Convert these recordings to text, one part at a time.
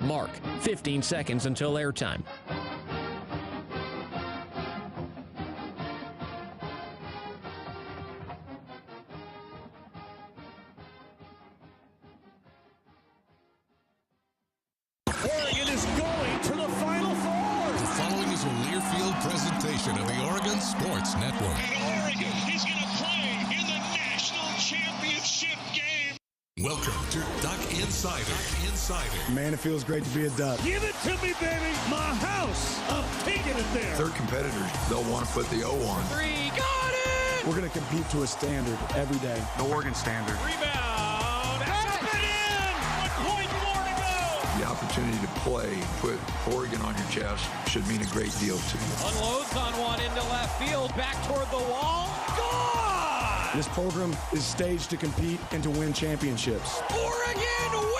mark. 15 seconds until airtime. Oregon is going to the Final Four. The following is a Learfield presentation of the Oregon Sports Network. And Oregon is going to play in the national championship game. Welcome to Duck Insider. Man, it feels great to be a Duck. Give it to me, baby. My house. I'm taking it there. Third competitors, they'll want to put the O on. Three, got it! We're going to compete to a standard every day. The Oregon standard. Rebound. Up and in. 1 point more to go. The opportunity to play, put Oregon on your chest, should mean a great deal to you. Unloads on one into left field, back toward the wall. Gone! This program is staged to compete and to win championships. Oregon wins!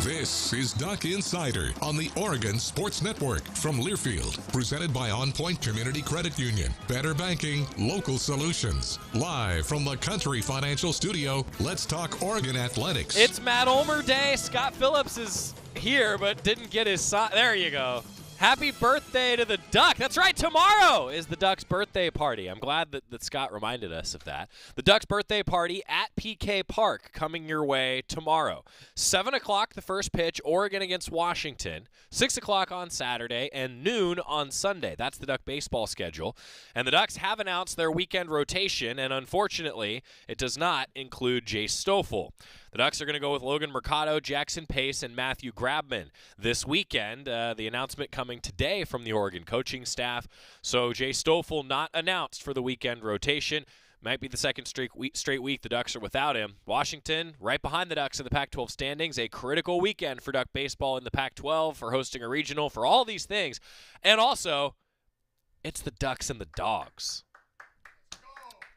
This is Duck Insider on the Oregon Sports Network from Learfield, presented by OnPoint Community Credit Union. Better banking, local solutions. Live from the Country Financial Studio, let's talk Oregon athletics. It's Matt Ulmer Day. Scott Phillips is here, but didn't get his There you go. Happy birthday to the Duck. That's right, tomorrow is the Ducks' birthday party. I'm glad that Scott reminded us of that. The Ducks' birthday party at PK Park coming your way tomorrow. 7 o'clock, the first pitch, Oregon against Washington. 6 o'clock on Saturday and noon on Sunday. That's the Duck baseball schedule. And the Ducks have announced their weekend rotation, and unfortunately, it does not include Jace Stoffel. The Ducks are going to go with Logan Mercado, Jackson Pace, and Matthew Grabman this weekend. The announcement coming today from the Oregon coaching staff. So Jay Stoffel not announced for the weekend rotation. Might be the second straight week the Ducks are without him. Washington, right behind the Ducks in the Pac-12 standings. A critical weekend for Duck baseball in the Pac-12, for hosting a regional, for all these things. And also, it's the Ducks and the Dogs.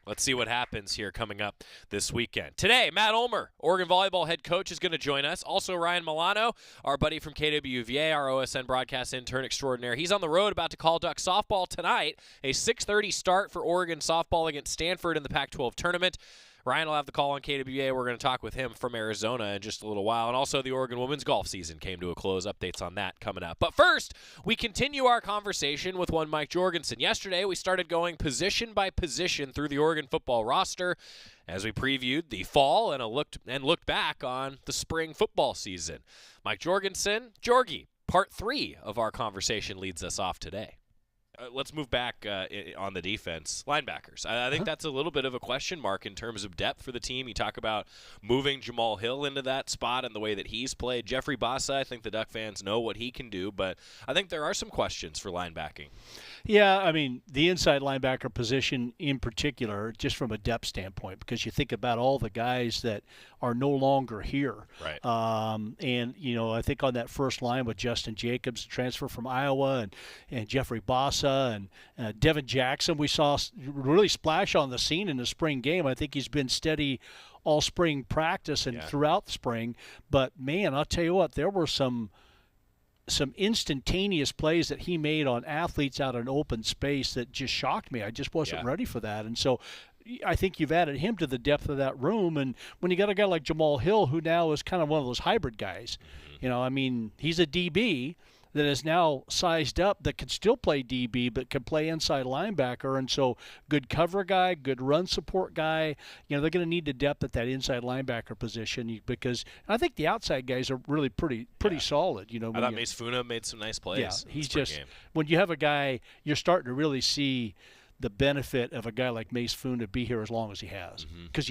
Let's see what happens here coming up this weekend. Today, Matt Ulmer, Oregon volleyball head coach, is going to join us. Also, Ryan Milano, our buddy from KWVA, our OSN broadcast intern extraordinaire. He's on the road about to call Duck softball tonight. A 6:30 start for Oregon softball against Stanford in the Pac-12 tournament. Ryan will have the call on KWVA. We're going to talk with him from Arizona in just a little while. And also the Oregon women's golf season came to a close. Updates on that coming up. But first, we continue our conversation with one Mike Jorgensen. Yesterday, we started going position by position through the Oregon football roster as we previewed the fall and looked back on the spring football season. Mike Jorgensen, Jorgie, part 3 of our conversation leads us off today. Let's move back on the defense. Linebackers. I think that's a little bit of a question mark in terms of depth for the team. You talk about moving Jamal Hill into that spot and the way that he's played. Jeffrey Bassa, I think the Duck fans know what he can do, but I think there are some questions for linebacking. Yeah, I mean, the inside linebacker position in particular, just from a depth standpoint, because you think about all the guys that are no longer here. Right. And, you know, I think on that first line with Justin Jacobs, transfer from Iowa, and Jeffrey Bassa and Devin Jackson, we saw really splash on the scene in the spring game. I think he's been steady all spring practice and throughout the spring. But, man, I'll tell you what, there were some instantaneous plays that he made on athletes out in open space that just shocked me. I just wasn't ready for that. And so I think you've added him to the depth of that room. And when you got a guy like Jamal Hill, who now is kind of one of those hybrid guys, you know, I mean, he's a DB that is now sized up that can still play DB but can play inside linebacker. And so good cover guy, good run support guy. You know, they're going to need the depth at that inside linebacker position because I think the outside guys are really pretty solid. You know, I thought Mace Funa made some nice plays. Yeah, he's just when you have a guy, you're starting to really see the benefit of a guy like Mace Funa to be here as long as he has, because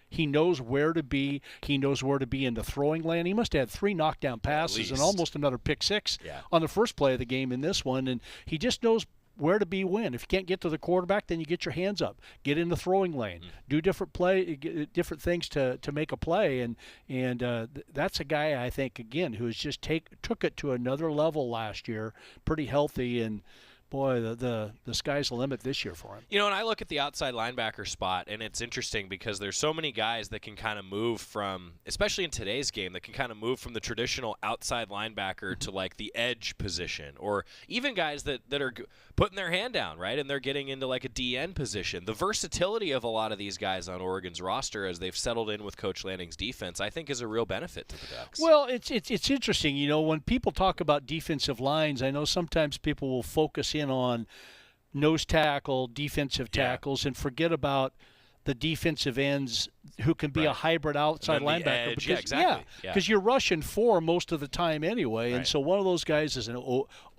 he knows where to be. He knows where to be in the throwing lane. He must have had 3 knockdown passes and almost another pick 6 on the first play of the game in this one, and he just knows where to be when. If you can't get to the quarterback, then you get your hands up, get in the throwing lane, do different things to make a play, and that's a guy I think again who has just took it to another level last year, pretty healthy, and boy, the sky's the limit this year for him. You know, and I look at the outside linebacker spot, and it's interesting because there's so many guys that can kind of move from, especially in today's game, that can kind of move from the traditional outside linebacker to like the edge position, or even guys that are putting their hand down, right, and they're getting into like a DN position. The versatility of a lot of these guys on Oregon's roster as they've settled in with Coach Lanning's defense, I think, is a real benefit to the Ducks. Well, it's interesting. You know, when people talk about defensive lines, I know sometimes people will focus in on nose tackle, defensive tackles, and forget about the defensive ends who can be a hybrid outside linebacker. Because you're rushing 4 most of the time anyway. And so one of those guys is an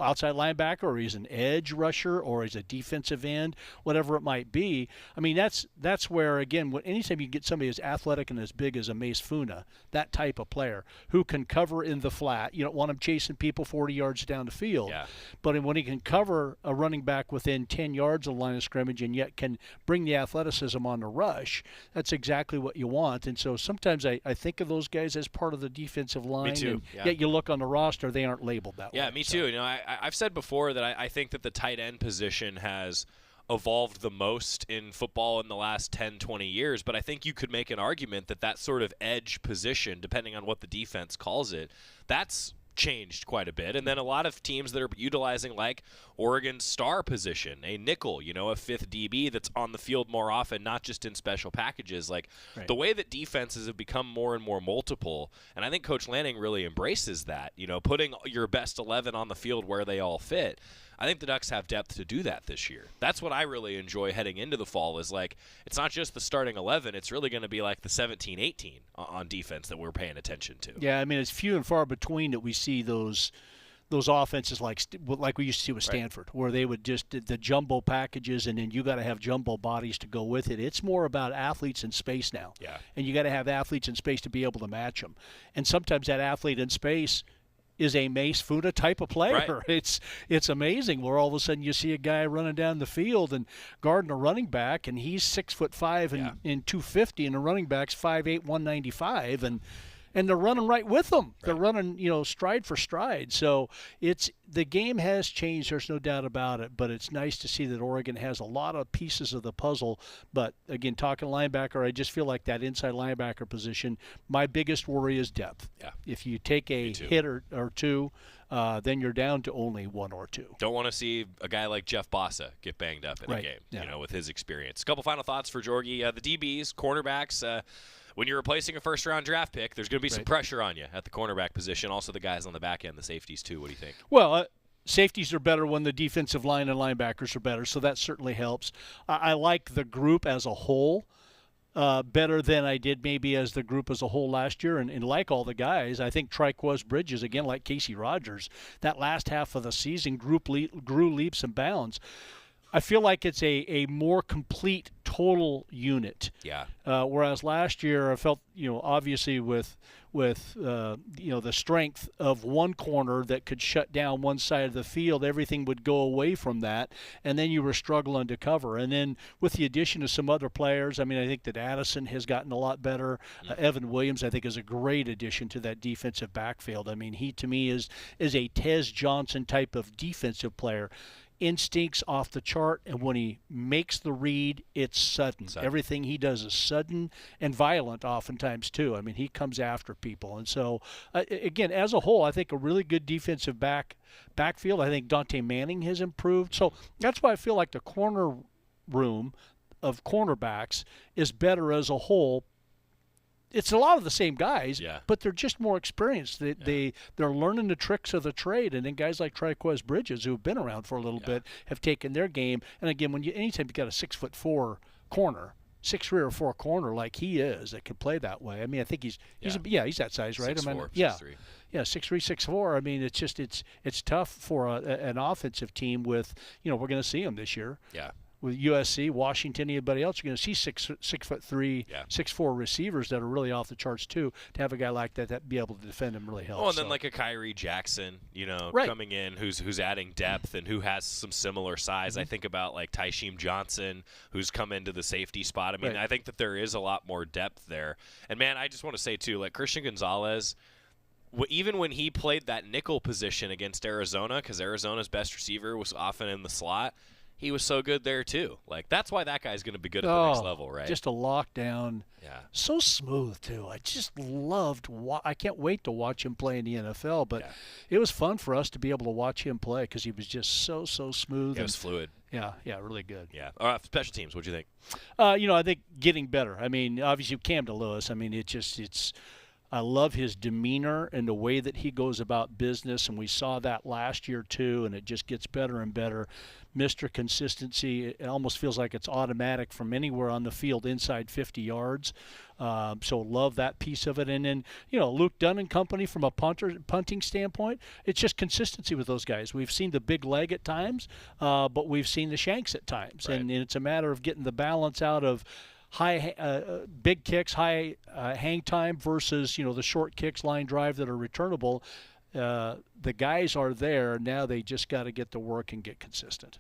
outside linebacker, or he's an edge rusher, or he's a defensive end, whatever it might be. I mean, that's where, again, anytime you get somebody as athletic and as big as a Mace Funa, that type of player who can cover in the flat. You don't want him chasing people 40 yards down the field. Yeah. But when he can cover a running back within 10 yards of the line of scrimmage and yet can bring the athleticism on the rush, that's exactly what you want. And so sometimes I think of those guys as part of the defensive line. Me too. And yet you look on the roster, they aren't labeled that way. Yeah, me too. You know, I've said before that I think that the tight end position has evolved the most in football in the last 10, 20 years, but I think you could make an argument that sort of edge position, depending on what the defense calls it, that's changed quite a bit. And then a lot of teams that are utilizing like Oregon's star position, a nickel, you know, a 5th DB that's on the field more often, not just in special packages. Like the way that defenses have become more and more multiple, and I think Coach Lanning really embraces that, you know, putting your best 11 on the field where they all fit. I think the Ducks have depth to do that this year. That's what I really enjoy heading into the fall, is like it's not just the starting 11, it's really going to be like the 17-18 on defense that we're paying attention to. Yeah, I mean, it's few and far between that we see those offenses like we used to see with Stanford, where they would just the jumbo packages, and then you got to have jumbo bodies to go with it. It's more about athletes in space now. Yeah. And you got to have athletes in space to be able to match them. And sometimes that athlete in space is a Mace Funa type of player. Right. It's amazing where all of a sudden you see a guy running down the field and guarding a running back, and he's 6'5" and 250, and the running back's 5'8", 195, and they're running right with them. Right. They're running, you know, stride for stride. So the game has changed. There's no doubt about it. But it's nice to see that Oregon has a lot of pieces of the puzzle. But again, talking linebacker, I just feel like that inside linebacker position, my biggest worry is depth. Yeah. If you take a hit or two, then you're down to only 1 or 2. Don't want to see a guy like Jeff Bossa get banged up in a game, you know, with his experience. A couple final thoughts for Jorgie. The DBs, cornerbacks. When you're replacing a first-round draft pick, there's going to be some pressure on you at the cornerback position. Also the guys on the back end, the safeties too. What do you think? Well, safeties are better when the defensive line and linebackers are better, so that certainly helps. I like the group as a whole better than I did maybe as the group as a whole last year. And like all the guys, I think Triquez Bridges, again, like Casey Rogers, that last half of the season grew leaps and bounds. I feel like it's a more complete total unit. Yeah. Whereas last year I felt, you know, obviously with you know, the strength of one corner that could shut down one side of the field, everything would go away from that, and then you were struggling to cover. And then with the addition of some other players, I mean, I think that Addison has gotten a lot better. Evan Williams, I think, is a great addition to that defensive backfield. I mean, he to me is a Tez Johnson type of defensive player. Instincts off the chart, and when he makes the read, it's sudden. Everything he does is sudden and violent oftentimes too. I mean, he comes after people. And so again, as a whole, I think a really good defensive backfield. I think Dante Manning has improved. So that's why I feel like the corner room of cornerbacks is better as a whole. It's a lot of the same guys, but they're just more experienced. They're learning the tricks of the trade, and then guys like Triquez Bridges, who have been around for a little bit, have taken their game. And again, anytime you've got a 6'4" corner, 6'3" or 4 corner like he is, that can play that way. I mean, I think he's that size, right? 6'4", I mean, 6'3". Yeah, 6'3", 6'4". I mean, it's tough for an offensive team with, you know, we're going to see him this year. Yeah. With USC, Washington, anybody else, you're going to see 6'3", 6'4" receivers that are really off the charts too. To have a guy like that be able to defend him really helps. Oh, and then like a Kyrie Jackson, you know, coming in, who's adding depth and who has some similar size. I think about like Tysheem Johnson, who's come into the safety spot. I mean, I think that there is a lot more depth there. And man, I just want to say too, like Christian Gonzalez, even when he played that nickel position against Arizona, because Arizona's best receiver was often in the slot, he was so good there too. Like, that's why that guy's going to be good at the next level, right? Just a lockdown. Yeah. So smooth too. I just loved. I can't wait to watch him play in the NFL. But it was fun for us to be able to watch him play because he was just so smooth. It was fluid. Yeah, really good. Yeah. All right, special teams. What'd you think? I think getting better. I mean, obviously Cam DeLewis. I mean, it's. I love his demeanor and the way that he goes about business, and we saw that last year too, and it just gets better and better. Mr. Consistency, it almost feels like it's automatic from anywhere on the field inside 50 yards. So love that piece of it. And then, Luke Dunn and company from a punting standpoint, it's just consistency with those guys. We've seen the big leg at times, but we've seen the shanks at times. Right. And it's a matter of getting the balance out of high big kicks, high hang time versus, the short kicks, line drive that are returnable. The guys are there. Now they just got to get to work and get consistent.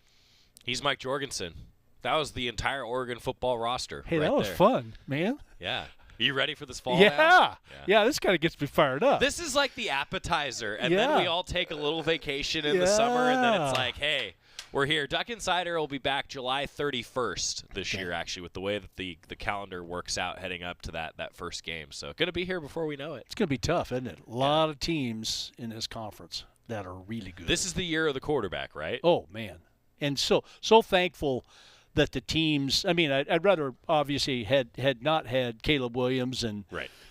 He's Mike Jorgensen. That was the entire Oregon football roster. Hey, right that was there. fun, man. Yeah. Are you ready for this fall? Yeah. This kind of gets me fired up. This is like the appetizer, and then we all take a little vacation in the summer, and then it's like, hey, we're here. Duck Insider will be back July 31st this year, actually, with the way that the calendar works out heading up to that first game. So going to be here before we know it. It's going to be tough, isn't it? A lot of teams in this conference that are really good. This is the year of the quarterback, right? Oh, man. And so thankful that the teams – I mean, I'd rather obviously had not had Caleb Williams and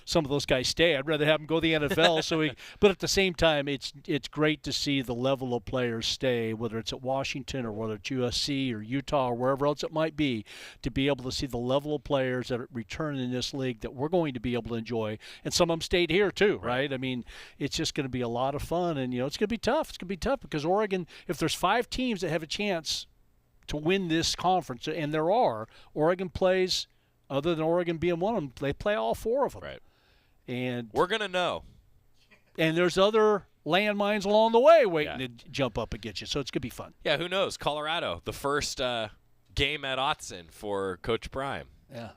some of those guys stay. I'd rather have them go to the NFL. But at the same time, it's great to see the level of players stay, whether it's at Washington or whether it's USC or Utah or wherever else it might be, to be able to see the level of players that return in this league that we're going to be able to enjoy. And some of them stayed here too, right? I mean, it's just going to be a lot of fun. And, it's going to be tough. It's going to be tough because Oregon, if there's 5 teams that have a chance to win this conference, and there are, Oregon plays, other than Oregon being one of them, they play all 4 of them. Right. And we're going to know. And there's other landmines along the way waiting to jump up and get you. So it's going to be fun. Yeah, who knows? Colorado, the first game at Autzen for Coach Prime. Yeah.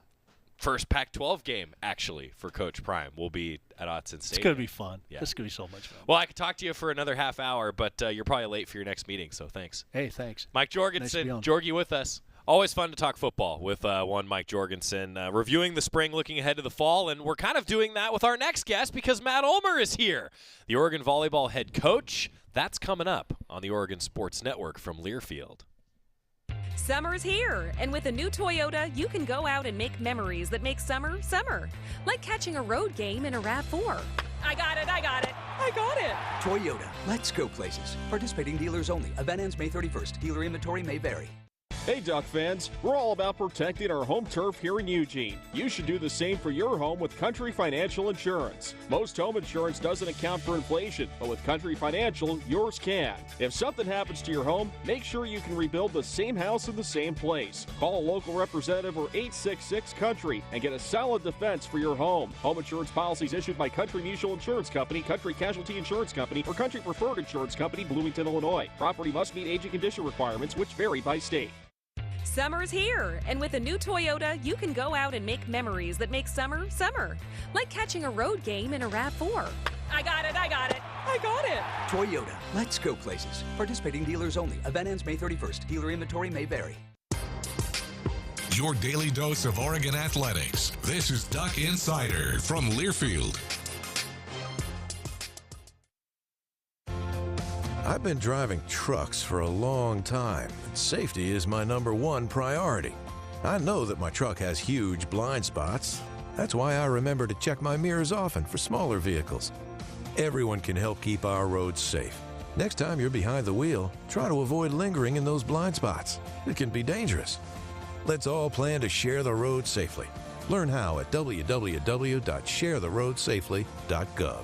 First Pac-12 game, actually, for Coach Prime will be at Autzen Stadium. It's going to be fun. Yeah. It's going to be so much fun. Well, I could talk to you for another half hour, but you're probably late for your next meeting, so thanks. Hey, thanks. Mike Jorgensen, Jorgie with us. Always fun to talk football with one Mike Jorgensen, reviewing the spring, looking ahead to the fall, and we're kind of doing that with our next guest because Matt Ulmer is here, the Oregon volleyball head coach. That's coming up on the Oregon Sports Network from Learfield. Summer's here, and with a new Toyota, you can go out and make memories that make summer, summer. Like catching a road game in a RAV4. I got it. Toyota, let's go places. Participating dealers only. Event ends May 31st. Dealer inventory may vary. Hey Duck fans, we're all about protecting our home turf here in Eugene. You should do the same for your home with Country Financial Insurance. Most home insurance doesn't account for inflation, but with Country Financial, yours can. If something happens to your home, make sure you can rebuild the same house in the same place. Call a local representative or 866-COUNTRY and get a solid defense for your home. Home insurance policies issued by Country Mutual Insurance Company, Country Casualty Insurance Company, or Country Preferred Insurance Company, Bloomington, Illinois. Property must meet age and condition requirements, which vary by state. Summer's here, and with a new Toyota, you can go out and make memories that make summer, summer. Like catching a road game in a RAV4. I got it. Toyota, let's go places. Participating dealers only. Event ends May 31st. Dealer inventory may vary. Your daily dose of Oregon athletics. This is Duck Insider from Learfield. I've been driving trucks for a long time, and safety is my #1 priority. I know that my truck has huge blind spots. That's why I remember to check my mirrors often for smaller vehicles. Everyone can help keep our roads safe. Next time you're behind the wheel, try to avoid lingering in those blind spots. It can be dangerous. Let's all plan to share the road safely. Learn how at www.sharetheroadsafely.gov.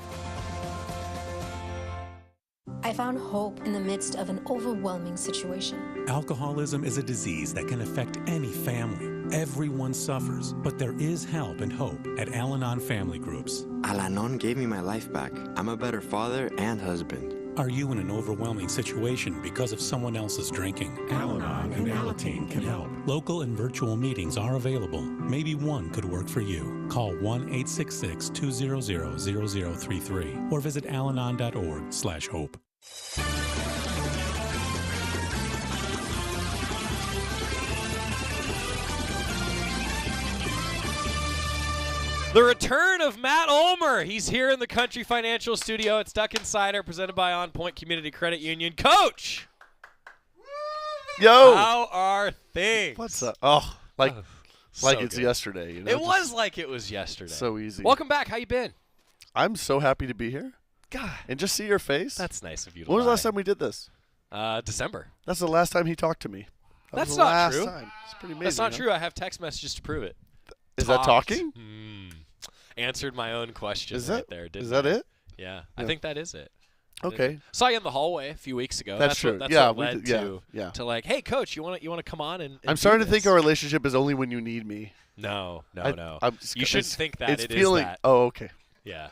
I found hope in the midst of an overwhelming situation. Alcoholism is a disease that can affect any family. Everyone suffers, but there is help and hope at Al-Anon Family Groups. Al-Anon gave me my life back. I'm a better father and husband. Are you in an overwhelming situation because of someone else's drinking? Al-Anon and Alateen can help. Local and virtual meetings are available. Maybe one could work for you. Call 1-866-200-0033 or visit alanon.org/hope. The return of Matt Ulmer. He's here in the Country Financial Studio. It's Duck Insider, presented by OnPoint Community Credit Union. Coach! Yo! How are things? What's up? Oh, like it's good. yesterday. You know? It was like it was yesterday. So easy. Welcome back. How you been? I'm so happy to be here. God. And just see your face. That's nice of you to When was the lie. last time we did this? December. That's the last time he talked to me. That's not true. Time. It's pretty amazing. That's not true. I have text messages to prove it. Is that talking? Answered my own question right there. Is that it? Yeah. I think that is it. Okay. Saw you in the hallway a few weeks ago. That's true. What led to like, hey, Coach, you want to come on and I'm starting to think our relationship is only when you need me. No. You shouldn't think that. It's feeling. That. Oh, okay. Yeah.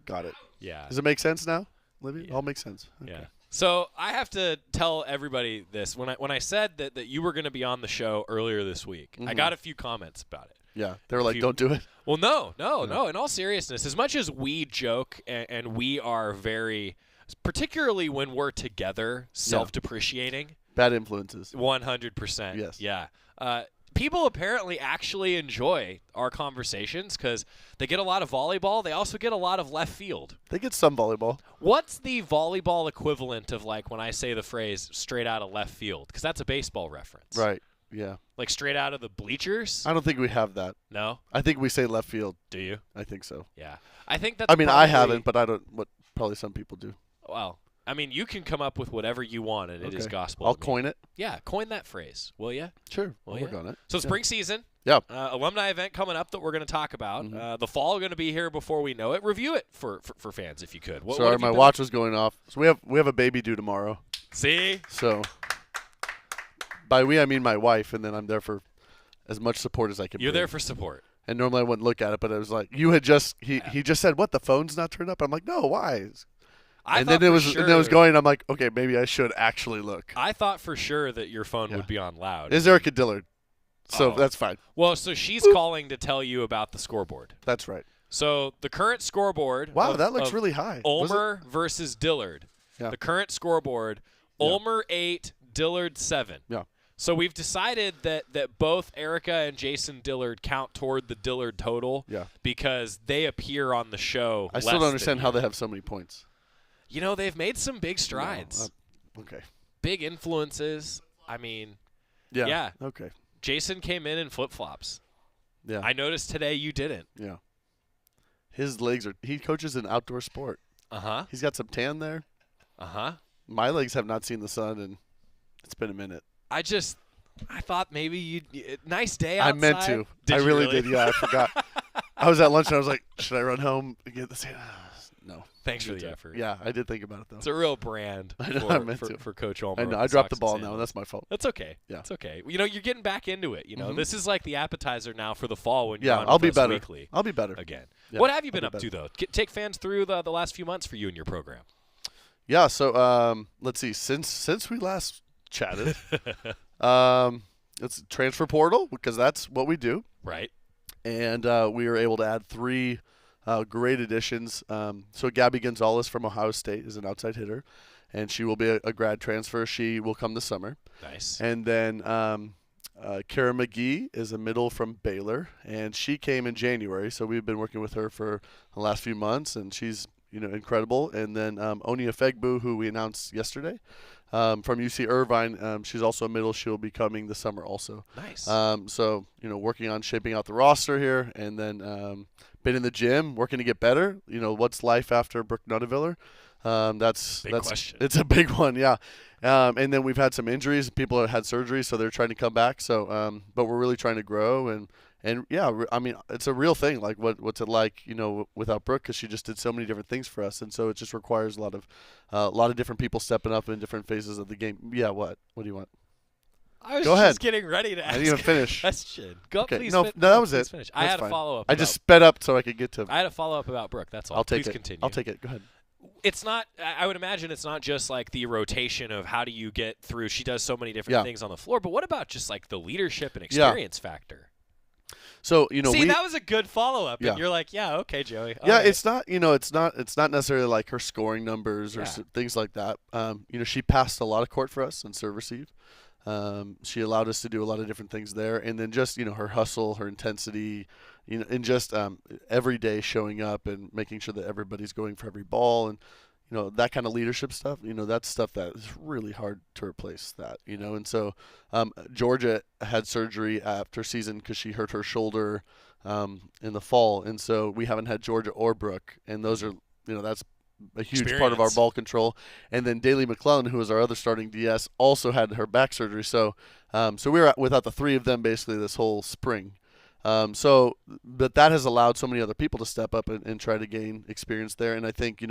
Got it. Yeah. Does it make sense now, Libby? Yeah. All makes sense. Okay. Yeah. So I have to tell everybody this. When I said that you were going to be on the show earlier this week, I got a few comments about it. Yeah, they were like, don't do it. Well, no. In all seriousness, as much as we joke and we are very, particularly when we're together, self-depreciating. Bad influences. 100%. Yes. Yeah. People apparently actually enjoy our conversations because they get a lot of volleyball. They also get a lot of left field. They get some volleyball. What's the volleyball equivalent of, like, when I say the phrase straight out of left field? Because that's a baseball reference. Right. Yeah. Like straight out of the bleachers? I don't think we have that. No? I think we say left field. Do you? I think so. Yeah. I think that's I mean, I haven't, but I don't. What probably some people do. Well, I mean, you can come up with whatever you want, and it is gospel. I'll coin it. Yeah, coin that phrase, will you? Sure. We'll work on it. So spring season. Yeah. Alumni event coming up that we're going to talk about. The fall going to be here before we know it. Review it for fans if you could. Sorry, my watch was going off. So we have a baby due tomorrow. See? So by we, I mean my wife, and then I'm there for as much support as I can. You're there for support. And normally I wouldn't look at it, but I was like, you had just he just said, what, the phone's not turned up? I'm like, no, why? And then it was going. I'm like, okay, maybe I should actually look. I thought for sure that your phone would be on loud. Is Erica Dillard? So that's fine. Well, so she's calling to tell you about the scoreboard. That's right. So the current scoreboard. Wow, that looks really high. Ulmer versus Dillard. Yeah. The current scoreboard: Ulmer 8, Dillard 7. Yeah. So we've decided that both Erica and Jason Dillard count toward the Dillard total. Yeah. Because they appear on the show. I still don't understand how they have so many points. You know, they've made some big strides. No, okay. Big influences. I mean. Yeah. Yeah. Okay. Jason came in flip-flops. Yeah. I noticed today you didn't. Yeah. His legs are – he coaches an outdoor sport. Uh-huh. He's got some tan there. Uh-huh. My legs have not seen the sun, and it's been a minute. I thought maybe you'd – nice day outside. I meant to. Did I you really did. Yeah, I forgot. I was at lunch, and I was like, should I run home and get this? No. Thanks for the effort. Yeah, I did think about it, though. It's a real brand for Coach Ulmer. I know. I dropped the ball now. That's my fault. That's okay. Yeah. It's okay. You know, you're getting back into it. You know, this is like the appetizer now for the fall when you're on I'll be with us better. weekly. I'll be better. Again. Yeah, what have you been up to, though? Take fans through the last few months for you and your program. Yeah, so let's see. Since we last chatted, it's transfer portal because that's what we do. Right. And we were able to add 3 great additions. So Gabby Gonzalez from Ohio State is an outside hitter, and she will be a grad transfer. She will come this summer. Nice. And then Kara McGee is a middle from Baylor, and she came in January. So we've been working with her for the last few months, and she's incredible. And then Oni Efegbu, who we announced yesterday, from UC Irvine. She's also a middle. She'll be coming this summer also. Nice. So, working on shaping out the roster here, and then been in the gym, working to get better. What's life after Brooke Nutteviller? That's question. It's a big one, yeah. And then we've had some injuries. People have had surgery, so they're trying to come back. So, but we're really trying to grow, and yeah, I mean, it's a real thing. Like, what's it like, without Brooke? Because she just did so many different things for us, and so it just requires a lot of different people stepping up in different phases of the game. Yeah, what do you want? I was Go just ahead. getting ready to ask I didn't even finish. a question. Go, okay. please. No, that was it. Finish. That's I had fine. a follow-up. I just sped up so I could get to. I had a follow-up about Brooke. That's all. I'll take please it. continue. I'll take it. Go ahead. it's not. I would imagine it's not just like the rotation of how do you get through. She does so many different things on the floor, but what about just like the leadership and experience factor? So see, that was a good follow up, and you're like, yeah, okay, Joey. All right. It's not it's not necessarily like her scoring numbers or things like that. She passed a lot of court for us and serve receive. She allowed us to do a lot of different things there, and then just her hustle, her intensity, and just every day showing up and making sure that everybody's going for every ball, and that kind of leadership stuff. That's stuff that is really hard to replace. That and so Georgia had surgery after season because she hurt her shoulder in the fall, and so we haven't had Georgia or Brooke, and those are that's a huge part of our ball control. And then Daly McClellan, who was our other starting DS, also had her back surgery. So we were without the three of them basically this whole spring. But that has allowed so many other people to step up and try to gain experience there. And I think,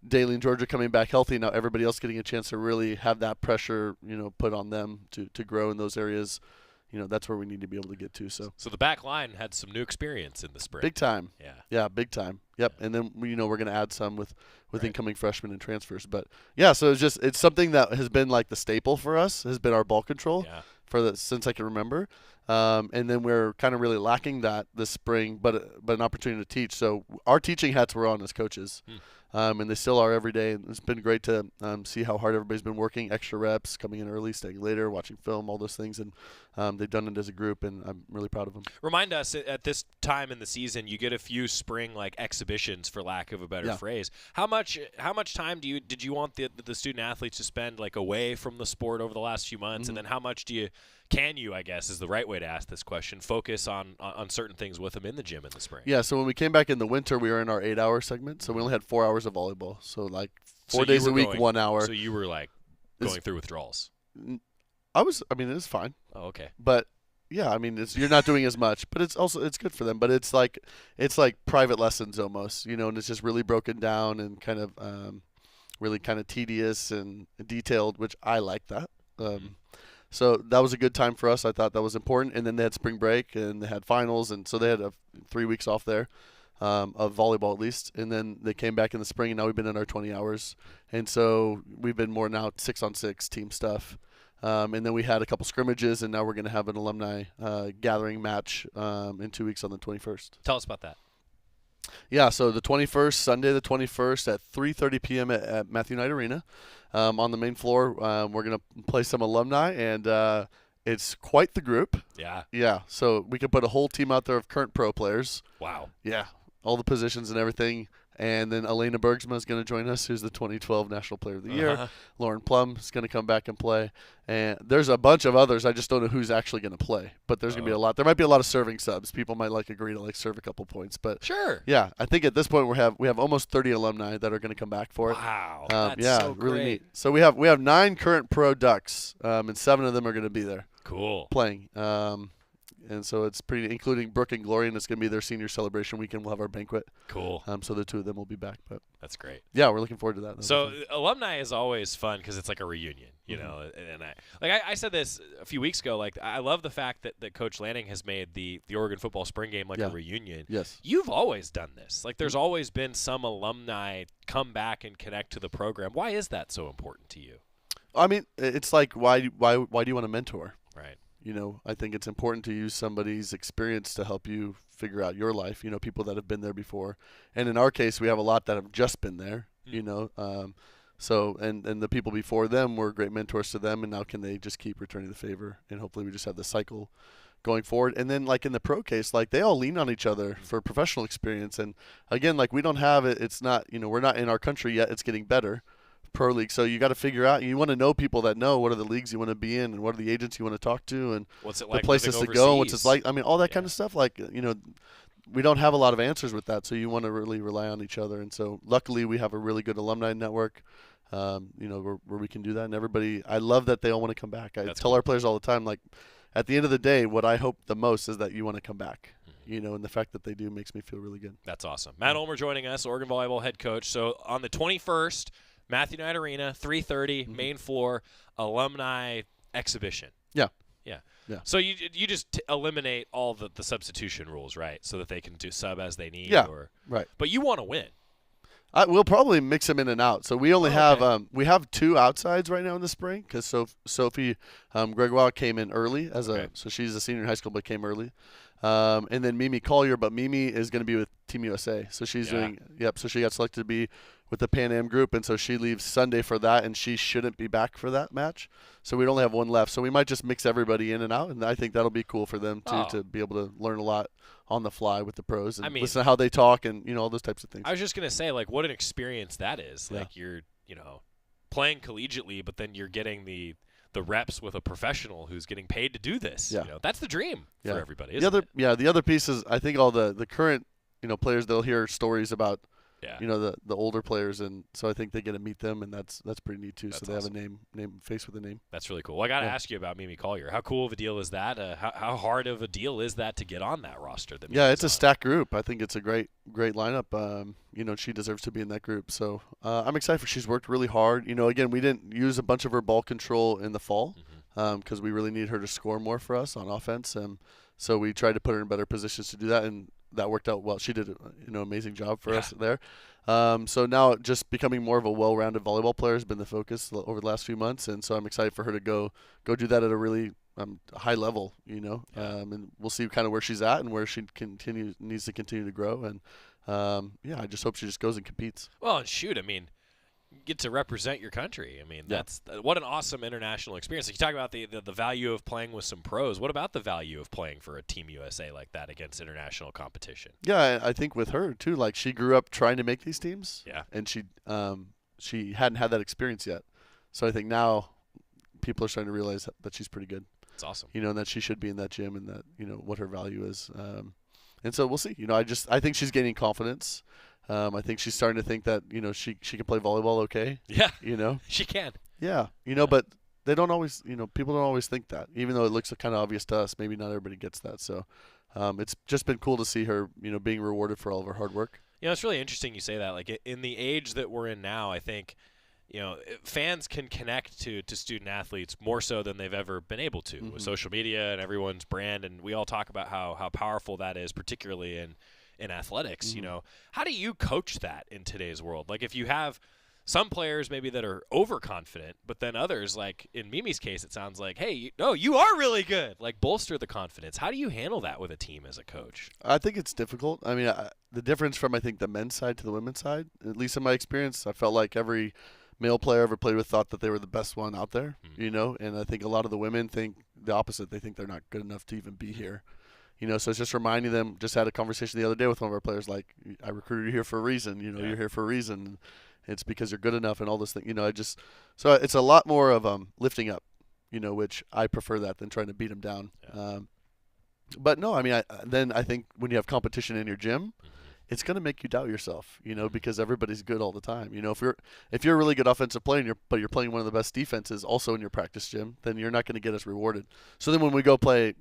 Daly and Georgia coming back healthy, now everybody else getting a chance to really have that pressure, put on them to grow in those areres. That's where we need to be able to get to. So the back line had some new experience in the spring. Big time. Yeah, big time. Yep. And then we're going to add some with incoming freshmen and transfers. But yeah, so it's something that has been like the staple for us, has been our ball control since I can remember. And then we're kind of really lacking that this spring, but an opportunity to teach. So our teaching hats were on as coaches. And they still are every day. And it's been great to see how hard everybody's been working, extra reps, coming in early, staying later, watching film, all those things. And they've done it as a group, and I'm really proud of them. Remind us, at this time in the season, you get a few spring exhibitions, for lack of a better phrase. How much time did you want the student athletes to spend away from the sport over the last few months, and then how much can you, I guess, is the right way to ask this question, focus on certain things with them in the gym in the spring? Yeah, so when we came back in the winter, we were in our 8-hour segment, so we only had 4 hours of volleyball. So 4 days a week, 1 hour. So you were going through withdrawals? It was fine. Oh, okay. But yeah, you're not doing as much, but it's good for them. But it's like private lessons almost, and it's just really broken down and kind of really kind of tedious and detailed, which I like that. So that was a good time for us. I thought that was important. And then they had spring break and they had finals, and so they had 3 weeks off there of volleyball at least. And then they came back in the spring, and now we've been in our 20 hours. And so we've been more now 6-on-6 team stuff. And then we had a couple scrimmages, and now we're going to have an alumni gathering match in 2 weeks on the 21st. Tell us about that. Yeah, so the 21st, Sunday the 21st at 3:30 p.m. at Matthew Knight Arena. On the main floor, we're going to play some alumni, and it's quite the group. Yeah. Yeah, so we could put a whole team out there of current pro players. Wow. Yeah, all the positions and everything. And then Elena Bergsma is going to join us, who's the 2012 National Player of the Year. Lauren Plum is going to come back and play. And there's a bunch of others. I just don't know who's actually going to play. But there's going to be a lot. There might be a lot of serving subs. People might agree to serve a couple points. But sure. Yeah, I think at this point we have almost 30 alumni that are going to come back for it. Wow. That's so really great. neat. So we have 9 current pro Ducks, and 7 of them are going to be there. Cool. Playing. And so it's pretty, including Brooke and Gloria, and it's going to be their senior celebration weekend. We'll have our banquet. Cool. So the 2 of them will be back. But that's great. Yeah, we're looking forward to that. So alumni is always fun because it's like a reunion, and I said this a few weeks ago. I love the fact that Coach Lanning has made the Oregon football spring game a reunion. Yes. You've always done this. There's always been some alumni come back and connect to the program. Why is that so important to you? It's like why do you want to mentor? Right. I think it's important to use somebody's experience to help you figure out your life, people that have been there before. And in our case, we have a lot that have just been there, So, and the people before them were great mentors to them, and now can they just keep returning the favor? And hopefully we just have the cycle going forward. And then in the pro case, they all lean on each other for professional experience. And again, we don't have it. It's not, we're not in our country yet. It's getting better. Pro league, so you got to figure out. You want to know people that know what are the leagues you want to be in, and what are the agents you want to talk to, and what's it like, the places to go, and what's it's like. All that kind of stuff. We don't have a lot of answers with that, so you want to really rely on each other. And so, luckily, we have a really good alumni network, where we can do that. And everybody, I love that they all want to come back. I tell our players all the time, at the end of the day, what I hope the most is that you want to come back. And the fact that they do makes me feel really good. That's awesome. Matt Ulmer joining us, Oregon volleyball head coach. So on the 21st. Matthew Knight Arena, 3:30, main floor, alumni exhibition. Yeah. So you just eliminate all the substitution rules, right? So that they can do sub as they need. Yeah. Right. But you want to win. We'll probably mix them in and out. So we only have we have 2 outsides right now in the spring because Sophie Gregoire came in early so she's a senior in high school but came early. And then Mimi Collier, but Mimi is going to be with Team USA. So she's so she got selected to be with the Pan Am group, and so she leaves Sunday for that, and she shouldn't be back for that match. So we'd only have 1 left. So we might just mix everybody in and out, and I think that'll be cool for them to be able to learn a lot on the fly with the pros and listen to how they talk and all those types of things. I was just going to say, like, what an experience that is. Like, you're, playing collegiately, but then you're getting the reps with a professional who's getting paid to do this. That's the dream for everybody, isn't it? The other piece is I think all the current players, they'll hear stories about the older players, and so I think they get to meet them, and that's pretty neat too. That's so they have a name face with a name. That's really cool. Well, I got to ask you about Mimi Collier. How cool of a deal is that? How hard of a deal is that to get on that roster? It's a stacked group. I think it's a great lineup. She deserves to be in that group. So I'm excited for. She's worked really hard. Again, we didn't use a bunch of her ball control in the fall because we really need her to score more for us on offense. So we tried to put her in better positions to do that, and that worked out well. She did an amazing job for us there. So now just becoming more of a well-rounded volleyball player has been the focus over the last few months, and so I'm excited for her to go do that at a really high level, and we'll see kind of where she's at and where she needs to continue to grow. And I just hope she just goes and competes. Well, shoot, you get to represent your country. That's what an awesome international experience. Like, you talk about the value of playing with some pros. What about the value of playing for a Team USA like that against international competition? Yeah, I think with her too. Like, she grew up trying to make these teams. Yeah, and she hadn't had that experience yet. So I think now people are starting to realize that she's pretty good. That's awesome. And that she should be in that gym, and that what her value is. And so we'll see. I think she's gaining confidence. I think she's starting to think that she can play volleyball okay. Yeah. She can. Yeah. But they don't always people don't always think that, even though it looks kind of obvious to us. Maybe not everybody gets that. So it's just been cool to see her being rewarded for all of her hard work. It's really interesting you say that. Like, in the age that we're in now, I think fans can connect to student athletes more so than they've ever been able to with social media and everyone's brand, and we all talk about how powerful that is, particularly in athletics. How do you coach that in today's world? Like, if you have some players maybe that are overconfident, but then others, like in Mimi's case, it sounds like, hey, you are really good. Like, bolster the confidence. How do you handle that with a team as a coach? I think it's difficult. The difference from the men's side to the women's side, at least in my experience, I felt like every male player I ever played with thought that they were the best one out there, and I think a lot of the women think the opposite. They think they're not good enough to even be here. So it's just reminding them. Just had a conversation the other day with one of our players, like, I recruited you here for a reason. You're here for a reason. It's because you're good enough and all this thing. So it's a lot more of lifting up, which I prefer that than trying to beat them down. Yeah. But no, then I think when you have competition in your gym, it's going to make you doubt yourself, because everybody's good all the time. If you're a really good offensive player, but you're playing one of the best defenses also in your practice gym, then you're not going to get as rewarded. So then when we go play,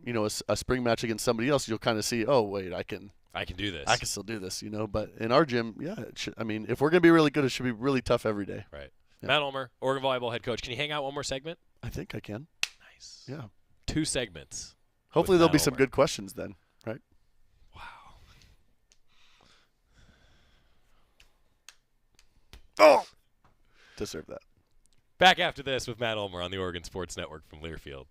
a spring match against somebody else, you'll kind of see, oh wait, I can do this. I can still do this, But in our gym, if we're going to be really good, it should be really tough every day. Right. Yeah. Matt Ulmer, Oregon volleyball head coach. Can you hang out one more segment? I think I can. Nice. Yeah. 2 segments. Hopefully there'll be some good questions then, right? Oh! Deserve that. Back after this with Matt Ulmer on the Oregon Sports Network from Learfield.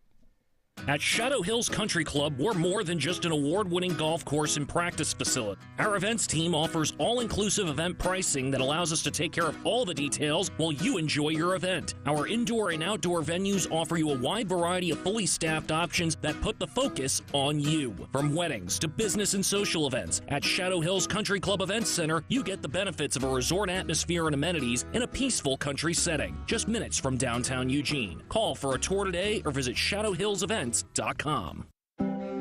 At Shadow Hills Country Club, we're more than just an award-winning golf course and practice facility. Our events team offers all-inclusive event pricing that allows us to take care of all the details while you enjoy your event. Our indoor and outdoor venues offer you a wide variety of fully staffed options that put the focus on you. From weddings to business and social events, at Shadow Hills Country Club Events Center, you get the benefits of a resort atmosphere and amenities in a peaceful country setting, just minutes from downtown Eugene. Call for a tour today or visit shadowhillsevents.com.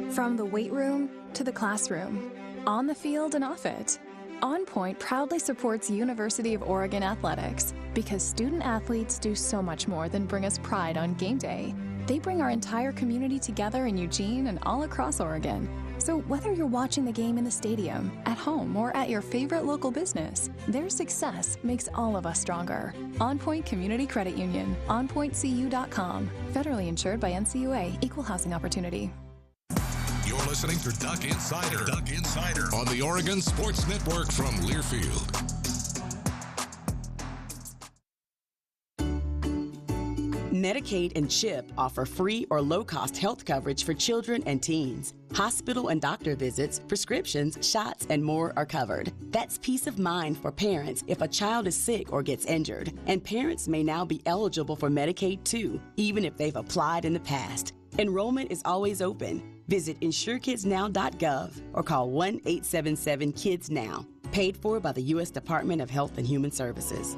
From the weight room to the classroom, on the field and off it, OnPoint proudly supports University of Oregon athletics because student athletes do so much more than bring us pride on game day. They bring our entire community together in Eugene and all across Oregon. So whether you're watching the game in the stadium, at home, or at your favorite local business, their success makes all of us stronger. OnPoint Community Credit Union, onpointcu.com. Federally insured by NCUA, Equal Housing Opportunity. You're listening to Duck Insider on the Oregon Sports Network from Learfield. Medicaid and CHIP offer free or low-cost health coverage for children and teens. Hospital and doctor visits, prescriptions, shots, and more are covered. That's peace of mind for parents if a child is sick or gets injured. And parents may now be eligible for Medicaid too, even if they've applied in the past. Enrollment is always open. Visit insurekidsnow.gov or call 1-877-KIDS-NOW. Paid for by the U.S. Department of Health and Human Services.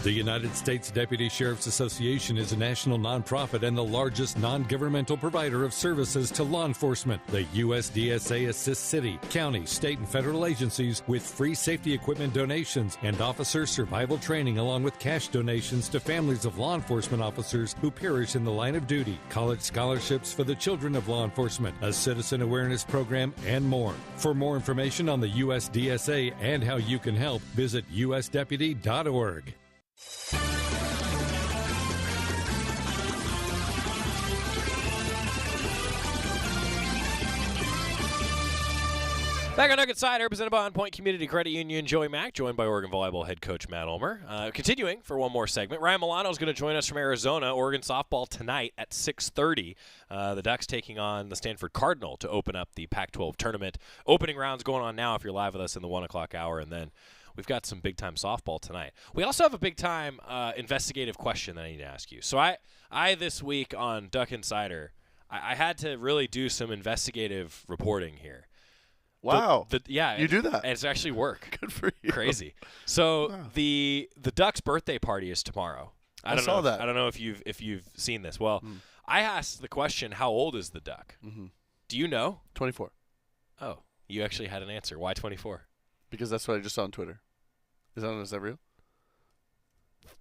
The United States Deputy Sheriff's Association is a national nonprofit and the largest non-governmental provider of services to law enforcement. The USDSA assists city, county, state, and federal agencies with free safety equipment donations and officer survival training, along with cash donations to families of law enforcement officers who perish in the line of duty, college scholarships for the children of law enforcement, a citizen awareness program, and more. For more information on the USDSA and how you can help, visit usdeputy.org. Back on Duck Insider, presented by OnPoint Community Credit Union. Joey Mack, joined by Oregon volleyball head coach Matt Ulmer. Continuing for one more segment, Ryan Milano is going to join us from Arizona. Oregon softball tonight at 6:30. The Ducks taking on the Stanford Cardinal to open up the Pac-12 tournament. Opening rounds going on now if you're live with us in the 1 o'clock hour, and then we've got some big-time softball tonight. We also have a big-time investigative question that I need to ask you. So I this week on Duck Insider, I had to really do some investigative reporting here. Wow. Yeah. You do that. And it's actually work. Good for you. Crazy. So the Ducks' birthday party is tomorrow. I saw that. I don't know if you've seen this. Well, I asked the question, how old is the Duck? Mm-hmm. Do you know? 24. Oh, you actually had an answer. Why 24? Because that's what I just saw on Twitter. Is that real?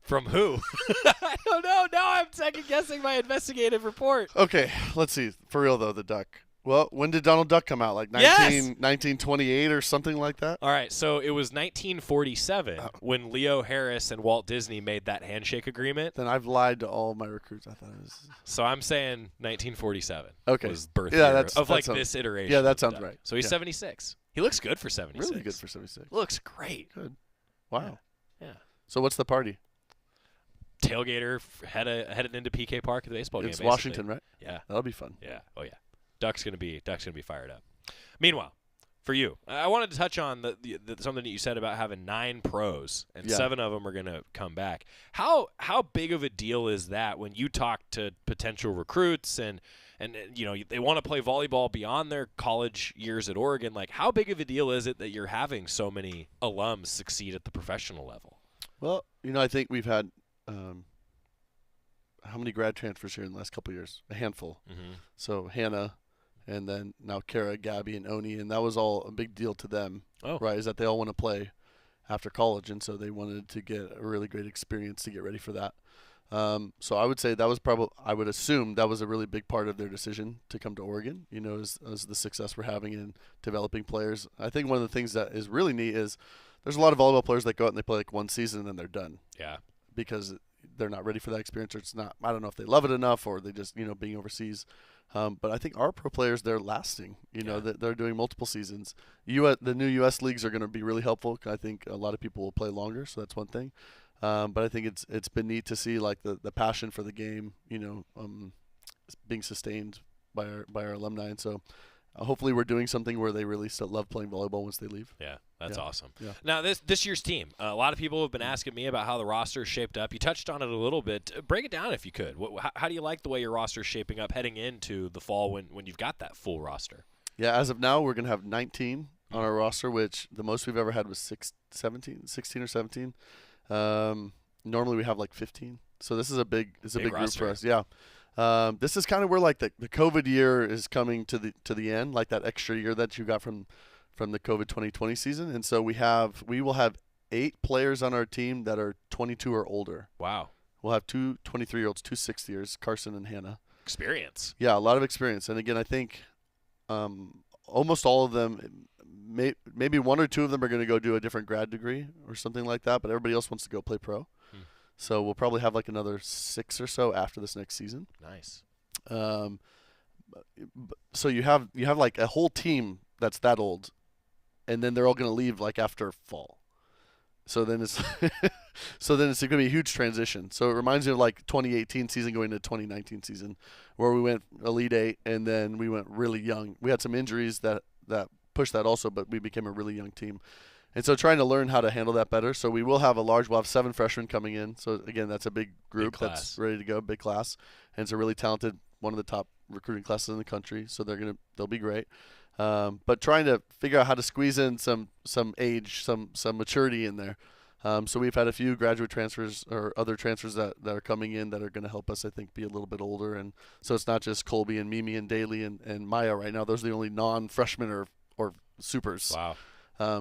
From who? I don't know. Now I'm second-guessing my investigative report. Okay, let's see. For real, though, the Duck. Well, when did Donald Duck come out? Like 1928 or something like that? All right, so it was 1947 when Leo Harris and Walt Disney made that handshake agreement. Then I've lied to all my recruits. I thought it was. So I'm saying 1947 was birth year of this iteration. Yeah, that sounds right. So he's 76. He looks good for 76. Really good for 76. Looks great. Good. Wow. Yeah. So what's the party? Tailgater headed into PK Park at the baseball game. It's Washington, right? Yeah. That'll be fun. Yeah. Oh yeah. Duck's gonna be fired up. Meanwhile, for you, I wanted to touch on the something that you said about having 9 pros and 7 of them are gonna come back. How big of a deal is that when you talk to potential recruits and you know they want to play volleyball beyond their college years at Oregon? Like, how big of a deal is it that you're having so many alums succeed at the professional level? Well, you know, I think we've had how many grad transfers here in the last couple of years? A handful. Mm-hmm. So Hannah. And then now Kara, Gabby, and Oni, and that was all a big deal to them, right, is that they all want to play after college, and so they wanted to get a really great experience to get ready for that. So I would say that was I would assume that was a really big part of their decision to come to Oregon, you know, as the success we're having in developing players. I think one of the things that is really neat is there's a lot of volleyball players that go out and they play like one season and then they're done. Yeah. Because they're not ready for that experience, or it's not, I don't know if they love it enough or they just, you know, being overseas. But I think our pro players, they're lasting. You know, they're doing multiple seasons. The new U.S. leagues are going to be really helpful. I think a lot of people will play longer, so that's one thing. But I think it's been neat to see like the passion for the game, you know, being sustained by our alumni. And so hopefully we're doing something where they really still love playing volleyball once they leave. Yeah, that's awesome. Yeah. Now, this year's team, a lot of people have been asking me about how the roster is shaped up. You touched on it a little bit. Break it down if you could. How do you like the way your roster is shaping up heading into the fall when you've got that full roster? Yeah, as of now, we're going to have 19 on our roster, which the most we've ever had was 16 or 17. Normally we have like 15. So this is a big group for us. Yeah. This is kind of where like the COVID year is coming to the end, like that extra year that you got from the COVID 2020 season. And so we will have 8 players on our team that are 22 or older. Wow. We'll have 2 23-year-olds, 2 60-years, Carson and Hannah. Experience. Yeah, a lot of experience. And again, I think almost all of them, maybe 1 or 2 of them are going to go do a different grad degree or something like that, but everybody else wants to go play pro. So we'll probably have like another 6 or so after this next season. Nice. So you have like a whole team that's that old, and then they're all going to leave like after fall. So then it's So then it's going to be a huge transition. So it reminds me of like 2018 season going to 2019 season, where we went Elite Eight and then we went really young. We had some injuries that pushed that also, but we became a really young team. And so trying to learn how to handle that better. So we'll have 7 freshmen coming in. So again, that's a big group that's ready to go, big class. And it's a really talented, one of the top recruiting classes in the country. So they'll be great. But trying to figure out how to squeeze in some age, some maturity in there. So we've had a few graduate transfers or other transfers that are coming in that are going to help us, I think, be a little bit older. And so it's not just Colby and Mimi and Daly and Maya right now. Those are the only non-freshmen or supers. Wow.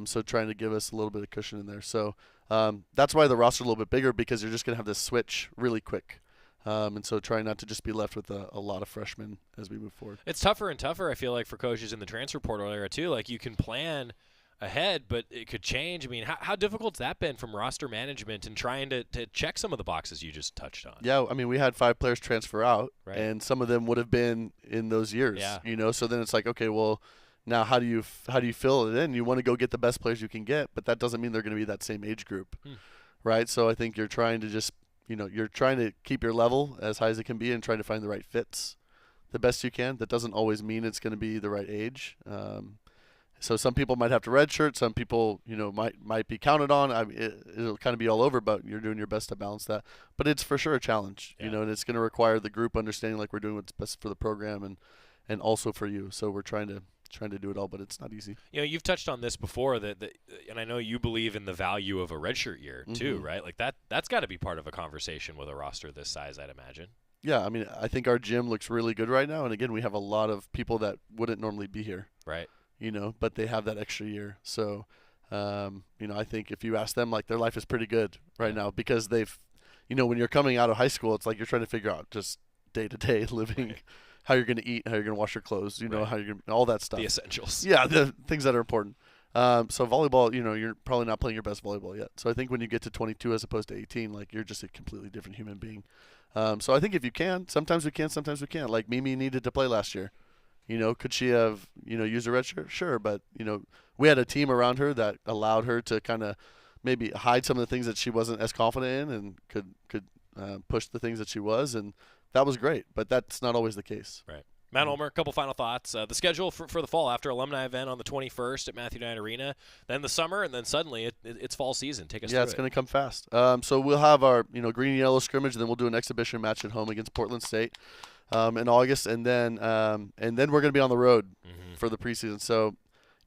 So trying to give us a little bit of cushion in there. So that's why the roster is a little bit bigger, because you're just going to have this switch really quick. And so trying not to just be left with a lot of freshmen as we move forward. It's tougher and tougher, I feel like, for coaches in the transfer portal era, too. Like, you can plan ahead, but it could change. I mean, how difficult's that been from roster management and trying to check some of the boxes you just touched on? Yeah, I mean, we had 5 players transfer out, and some of them would have been in those years. Yeah. So then it's like, okay, well, now how do you fill it in? You want to go get the best players you can get, but that doesn't mean they're going to be that same age group, right? So I think you're trying to just, you're trying to keep your level as high as it can be and trying to find the right fits the best you can. That doesn't always mean it's going to be the right age. So some people might have to redshirt. Some people, might be counted on. I mean, it'll kind of be all over, but you're doing your best to balance that. But it's for sure a challenge, and it's going to require the group understanding like we're doing what's best for the program and also for you. So we're trying to do it all, but it's not easy. You've touched on this before, that and I know you believe in the value of a redshirt year too, right? Like that's got to be part of a conversation with a roster this size, I'd imagine. Yeah, I mean, I think our gym looks really good right now, and again, we have a lot of people that wouldn't normally be here. Right. But they have that extra year. So, I think if you ask them, like, their life is pretty good right now, because they've, when you're coming out of high school, it's like you're trying to figure out just day-to-day living. Right. How you're going to eat, how you're going to wash your clothes, how you're going to, all that stuff. The essentials. Yeah, the things that are important. So volleyball, you're probably not playing your best volleyball yet. So I think when you get to 22 as opposed to 18, like, you're just a completely different human being. So I think if you can, sometimes we can, sometimes we can't. Like, Mimi needed to play last year. Could she have, used a red shirt? Sure, but, we had a team around her that allowed her to kind of maybe hide some of the things that she wasn't as confident in and could push the things that she was, and that was great, but that's not always the case. Right. Matt Ulmer, a couple final thoughts. The schedule for the fall, after alumni event on the 21st at Matthew Knight Arena, then the summer, and then suddenly it's fall season. Take us through it. Yeah, it's going to come fast. So we'll have our green and yellow scrimmage, and then we'll do an exhibition match at home against Portland State in August, and then we're going to be on the road for the preseason. So,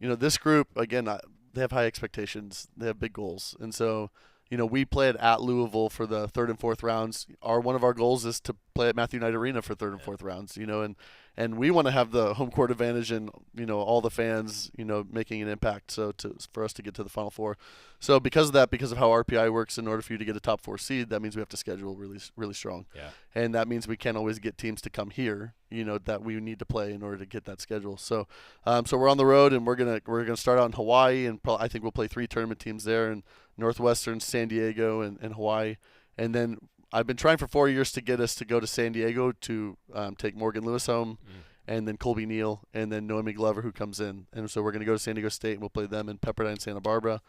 this group, again, they have high expectations. They have big goals, and so we played at Louisville for the 3rd and 4th rounds. One of our goals is to play at Matthew Knight Arena for 3rd and 4th rounds, and we want to have the home court advantage and, all the fans, making an impact. So for us to get to the Final Four. So because of that, because of how RPI works, in order for you to get a top 4 seed, that means we have to schedule really, really strong. Yeah. And that means we can't always get teams to come here, that we need to play in order to get that schedule. So, so we're on the road, and we're gonna start out in Hawaii, and I think we'll play 3 tournament teams there in Northwestern, San Diego, and Hawaii, and then I've been trying for 4 years to get us to go to San Diego to take Morgan Lewis home, and then Colby Neal, and then Noemi Glover, who comes in. And so we're going to go to San Diego State, and we'll play them in Pepperdine, Santa Barbara.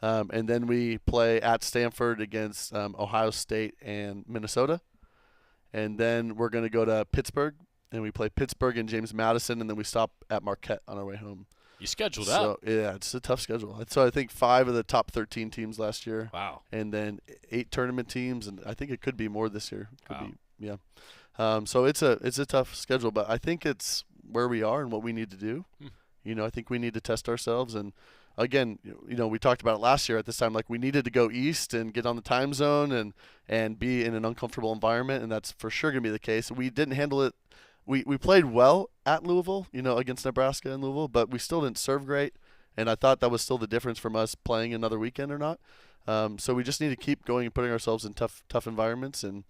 And then we play at Stanford against Ohio State and Minnesota. And then we're going to go to Pittsburgh, and we play Pittsburgh and James Madison, and then we stop at Marquette on our way home. You scheduled up. Yeah, it's a tough schedule. So I think 5 of the top 13 teams last year. Wow. And then 8 tournament teams, and I think it could be more this year. Could be, yeah. So it's a tough schedule, but I think it's where we are and what we need to do. I think we need to test ourselves, and again, we talked about it last year at this time. Like, we needed to go east and get on the time zone and be in an uncomfortable environment, and that's for sure going to be the case. We didn't handle it. We played well at Louisville, against Nebraska and Louisville, but we still didn't serve great, and I thought that was still the difference from us playing another weekend or not. So we just need to keep going and putting ourselves in tough environments and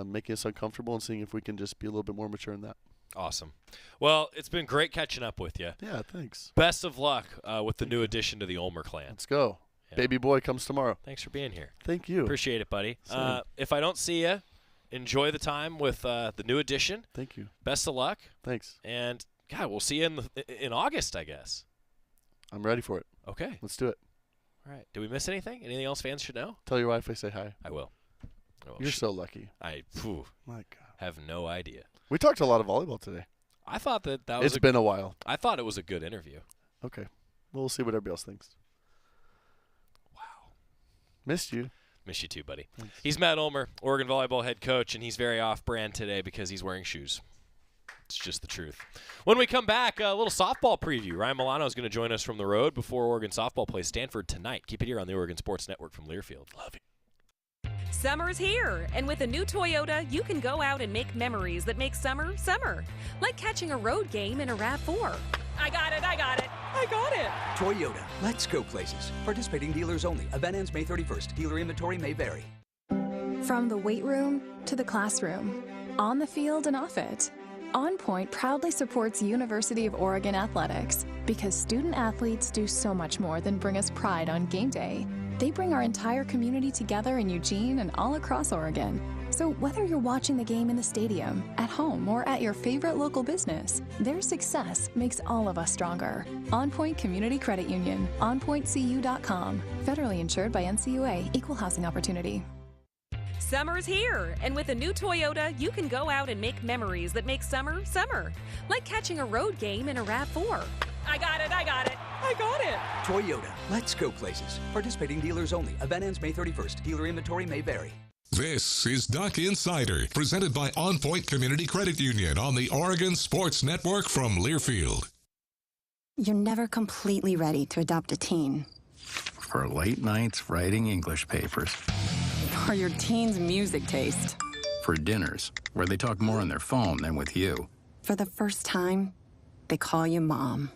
making us uncomfortable and seeing if we can just be a little bit more mature in that. Awesome. Well, it's been great catching up with you. Yeah, thanks. Best of luck with the new addition to the Ulmer clan. Let's go. Yeah. Baby boy comes tomorrow. Thanks for being here. Thank you. Appreciate it, buddy. If I don't see you, enjoy the time with the new addition. Thank you. Best of luck. Thanks. And, God, we'll see you in August, I guess. I'm ready for it. Okay. Let's do it. All right. Did we miss anything? Anything else fans should know? Tell your wife I say hi. I will. You're so lucky. My God. Have no idea. We talked a lot of volleyball today. I thought that was It's been a while. I thought it was a good interview. Okay. We'll see what everybody else thinks. Wow. Missed you. Miss you too, buddy. Thanks. He's Matt Ulmer, Oregon volleyball head coach, and he's very off-brand today because he's wearing shoes. It's just the truth. When we come back, a little softball preview. Ryan Milano is going to join us from the road before Oregon softball plays Stanford tonight. Keep it here on the Oregon Sports Network from Learfield. Love you. Summer's here, and with a new Toyota, you can go out and make memories that make summer, summer. Like catching a road game in a RAV4. I got it. Toyota, let's go places. Participating dealers only. Event ends May 31st. Dealer inventory may vary. From the weight room to the classroom, on the field and off it, OnPoint proudly supports University of Oregon athletics because student athletes do so much more than bring us pride on game day. They bring our entire community together in Eugene and all across Oregon. So whether you're watching the game in the stadium, at home, or at your favorite local business, their success makes all of us stronger. OnPoint Community Credit Union, onpointcu.com. Federally insured by NCUA, Equal Housing Opportunity. Summer's here, and with a new Toyota, you can go out and make memories that make summer, summer. Like catching a road game in a RAV4. I got it. Toyota, let's go places. Participating dealers only. Event ends May 31st. Dealer inventory may vary. This is Duck Insider, presented by OnPoint Community Credit Union on the Oregon Sports Network from Learfield. You're never completely ready to adopt a teen. For late nights writing English papers. For your teen's music taste. For dinners, where they talk more on their phone than with you. For the first time, they call you Mom.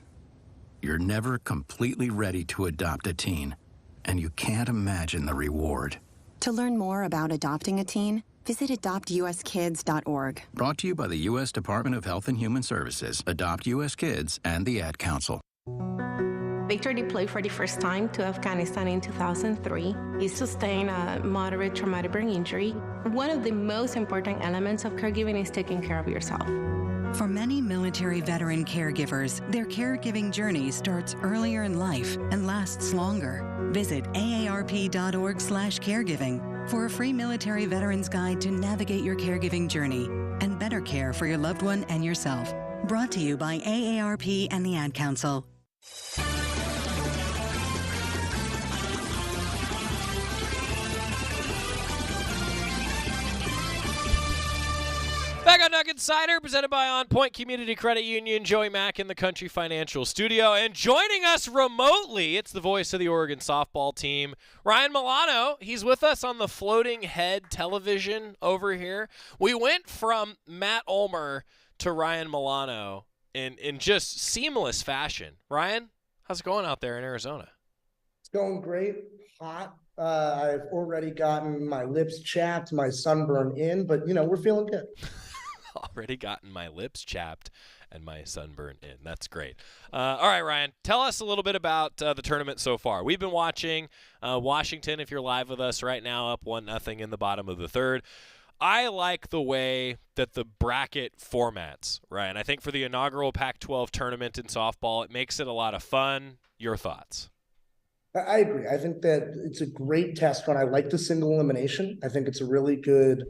You're never completely ready to adopt a teen, and you can't imagine the reward. To learn more about adopting a teen, visit adoptuskids.org. Brought to you by the U.S. Department of Health and Human Services, Adopt U.S. Kids, and the Ad Council. Victor deployed for the first time to Afghanistan in 2003. He sustained a moderate traumatic brain injury. One of the most important elements of caregiving is taking care of yourself. For many military veteran caregivers, their caregiving journey starts earlier in life and lasts longer. Visit aarp.org/caregiving for a free military veterans guide to navigate your caregiving journey and better care for your loved one and yourself. Brought to you by AARP and the Ad Council. Back on Duck Insider, presented by OnPoint Community Credit Union. Joey Mack in the Country Financial Studio. And joining us remotely, it's the voice of the Oregon softball team, Ryan Milano. He's with us on the floating head television over here. We went from Matt Ulmer to Ryan Milano in just seamless fashion. Ryan, how's it going out there in Arizona? It's going great. Hot. I've already gotten my lips chapped, my sunburn in, but, we're feeling good. Already gotten my lips chapped and my sunburn in. That's great. All right, Ryan, tell us a little bit about the tournament so far. We've been watching Washington, if you're live with us right now, up 1-0 in the bottom of the third. I like the way that the bracket formats, Ryan. I think for the inaugural Pac-12 tournament in softball, it makes it a lot of fun. Your thoughts? I agree. I think that it's a great test run. I like the single elimination. I think it's a really good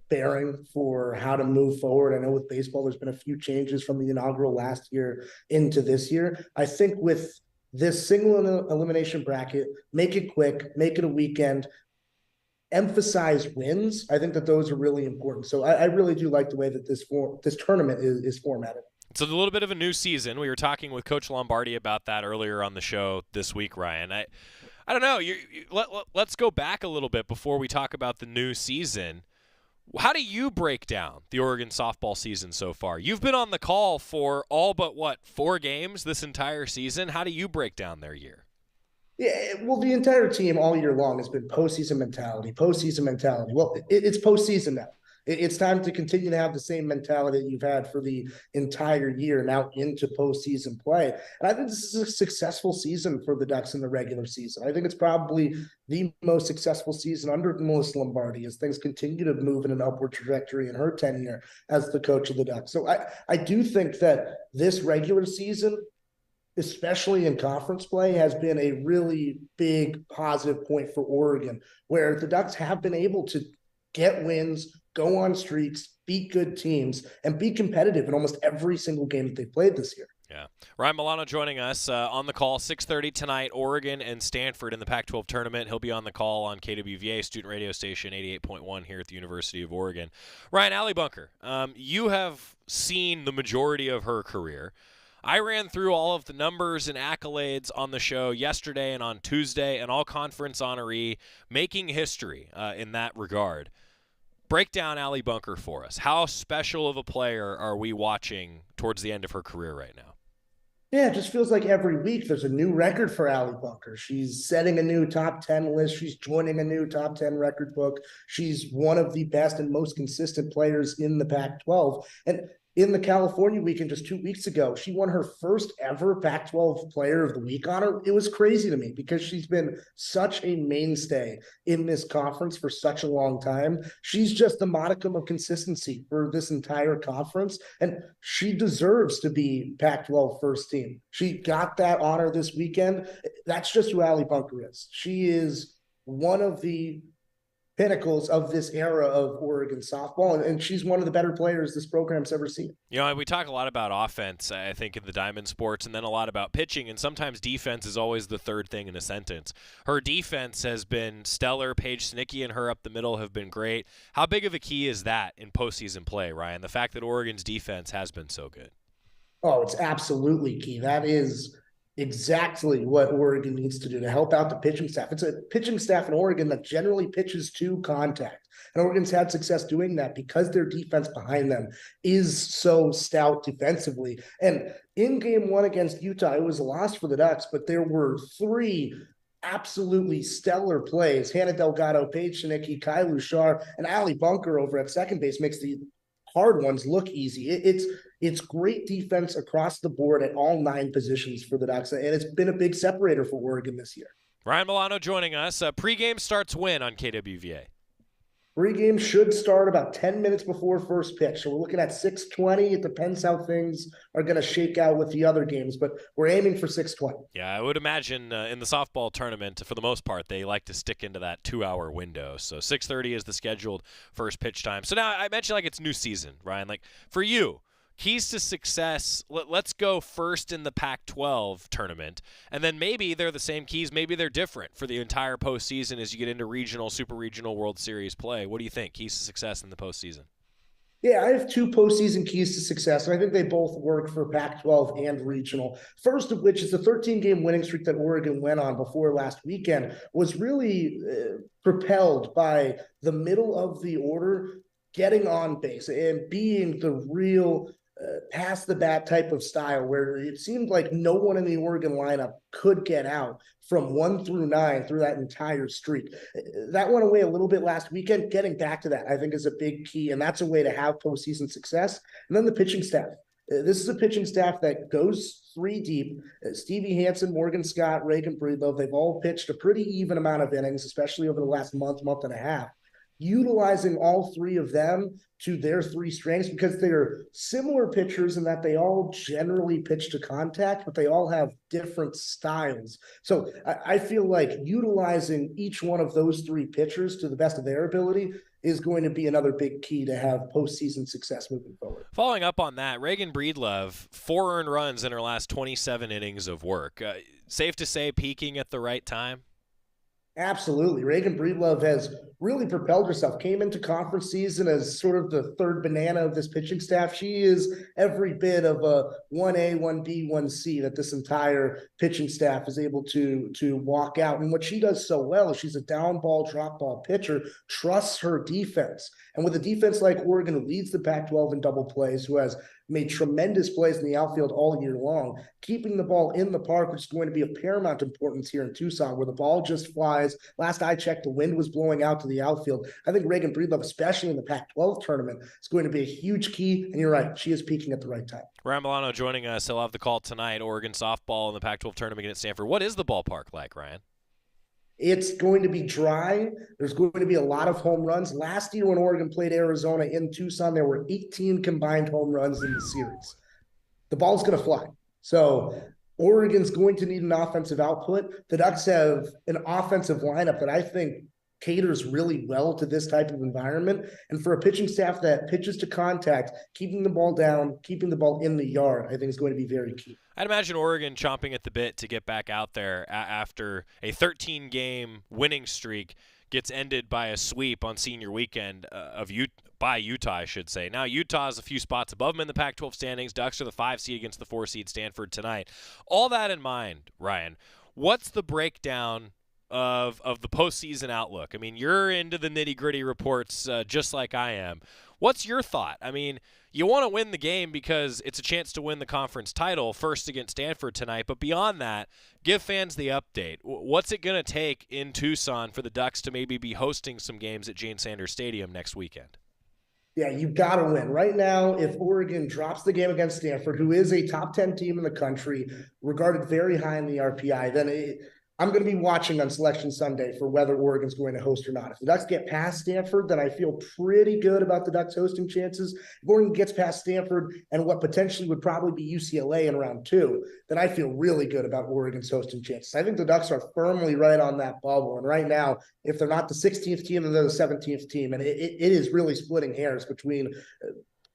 bearing for how to move forward. I know with baseball, there's been a few changes from the inaugural last year into this year. I think with this single elimination bracket, make it quick, make it a weekend, emphasize wins. I think that those are really important. So I really do like the way that this tournament is formatted. It's a little bit of a new season. We were talking with Coach Lombardi about that earlier on the show this week, Ryan. I don't know. Let's go back a little bit before we talk about the new season. How do you break down the Oregon softball season so far? You've been on the call for all but, 4 games this entire season. How do you break down their year? Yeah, well, the entire team all year long has been postseason mentality. Well, it's postseason now. It's time to continue to have the same mentality that you've had for the entire year now into postseason play. And I think this is a successful season for the Ducks in the regular season. I think it's probably the most successful season under Melissa Lombardi as things continue to move in an upward trajectory in her tenure as the coach of the Ducks. So I do think that this regular season especially in conference play, has been a really big positive point for Oregon, where the Ducks have been able to get wins, go on streaks, beat good teams, and be competitive in almost every single game that they've played this year. Yeah. Ryan Milano joining us on the call, 6:30 tonight, Oregon and Stanford in the Pac-12 tournament. He'll be on the call on KWVA, student radio station 88.1 here at the University of Oregon. Ryan, Allie Bunker, you have seen the majority of her career. I ran through all of the numbers and accolades on the show yesterday and on Tuesday, an all-conference honoree, making history in that regard. Break down Allie Bunker for us. How special of a player are we watching towards the end of her career right now? Yeah, it just feels like every week there's a new record for Allie Bunker. She's setting a new top 10 list. She's joining a new top 10 record book. She's one of the best and most consistent players in the Pac-12. And in the California weekend just 2 weeks ago, she won her first ever Pac-12 Player of the Week honor. It was crazy to me because she's been such a mainstay in this conference for such a long time. She's just the modicum of consistency for this entire conference, and she deserves to be Pac-12 first team. She got that honor this weekend. That's just who Allie Bunker is. She is one of the pinnacles of this era of Oregon softball, and she's one of the better players this program's ever seen. You know, we talk a lot about offense, I think, in the diamond sports, and then a lot about pitching, and sometimes defense is always the third thing in a sentence. Her defense has been stellar. Paige Snicki and her up the middle have been great. How big of a key is that in postseason play, Ryan, the fact that Oregon's defense has been so good? Oh, it's absolutely key. That is exactly what Oregon needs to do to help out the pitching staff. It's a pitching staff in Oregon that generally pitches to contact. And Oregon's had success doing that because their defense behind them is so stout defensively. And in game one against Utah, it was a loss for the Ducks, but there were three absolutely stellar plays. Hannah Delgado, Paige Snicki, Kai Lushar, and Allie Bunker over at second base makes the hard ones look easy. It's great defense across the board at all 9 positions for the Ducks, and it's been a big separator for Oregon this year. Ryan Milano joining us. Pregame starts when on KWVA? Pregame should start about 10 minutes before first pitch. So we're looking at 6:20. It depends how things are going to shake out with the other games, but we're aiming for 6:20. Yeah, I would imagine in the softball tournament, for the most part, they like to stick into that 2-hour window. So 6:30 is the scheduled first pitch time. So now I mentioned like it's new season, Ryan. Like for you, keys to success, let's go first in the Pac-12 tournament, and then maybe they're the same keys, maybe they're different for the entire postseason as you get into regional, super regional, World Series play. What do you think? Keys to success in the postseason? Yeah, I have 2 postseason keys to success, and I think they both work for Pac-12 and regional. First of which is the 13-game winning streak that Oregon went on before last weekend was really propelled by the middle of the order getting on base and being the real pass the bat type of style where it seemed like no one in the Oregon lineup could get out from 1 through 9 through that entire streak. That went away a little bit last weekend. Getting back to that, I think, is a big key, and that's a way to have postseason success. And then the pitching staff. This is a pitching staff that goes 3 deep. Stevie Hansen, Morgan Scott, Reagan Breedlove, they've all pitched a pretty even amount of innings, especially over the last month and a half. Utilizing all 3 of them to their 3 strengths because they're similar pitchers in that they all generally pitch to contact, but they all have different styles. So I feel like utilizing each one of those 3 pitchers to the best of their ability is going to be another big key to have postseason success moving forward. Following up on that, Reagan Breedlove, 4 earned runs in her last 27 innings of work. Safe to say peaking at the right time? Absolutely. Reagan Breedlove has really propelled herself, came into conference season as sort of the third banana of this pitching staff. She is every bit of a 1A, 1B, 1C that this entire pitching staff is able to walk out. And what she does so well is she's a down ball, drop ball pitcher, trusts her defense. And with a defense like Oregon, who leads the Pac-12 in double plays, who has made tremendous plays in the outfield all year long, keeping the ball in the park, which is going to be of paramount importance here in Tucson, where the ball just flies. Last I checked, the wind was blowing out to the outfield. I think Reagan Breedlove, especially in the Pac-12 tournament, is going to be a huge key. And you're right, she is peaking at the right time. Ryan Milano joining us. He'll have the call tonight. Oregon softball in the Pac-12 tournament against Stanford. What is the ballpark like, Ryan? It's going to be dry. There's going to be a lot of home runs. Last year when Oregon played Arizona in Tucson, there were 18 combined home runs in the series. The ball's going to fly. So Oregon's going to need an offensive output. The Ducks have an offensive lineup that I think caters really well to this type of environment. And for a pitching staff that pitches to contact, keeping the ball down, keeping the ball in the yard, I think is going to be very key. I'd imagine Oregon chomping at the bit to get back out there after a 13-game winning streak gets ended by a sweep on senior weekend by Utah, I should say. Now, Utah is a few spots above them in the Pac-12 standings. Ducks are the 5 seed against the 4 seed Stanford tonight. All that in mind, Ryan, what's the breakdown of the postseason outlook? I mean, you're into the nitty-gritty reports just like I am. What's your thought? I mean, you want to win the game because it's a chance to win the conference title first against Stanford tonight, but beyond that, give fans the update. What's it going to take in Tucson for the Ducks to maybe be hosting some games at Jane Sanders Stadium next weekend? Yeah, you've got to win. Right now, if Oregon drops the game against Stanford, who is a top 10 team in the country, regarded very high in the RPI, then I'm going to be watching on Selection Sunday for whether Oregon's going to host or not. If the Ducks get past Stanford, then I feel pretty good about the Ducks hosting chances. If Oregon gets past Stanford and what potentially would probably be UCLA in round 2, then I feel really good about Oregon's hosting chances. I think the Ducks are firmly right on that bubble. And right now, if they're not the 16th team, then they're the 17th team. And it is really splitting hairs between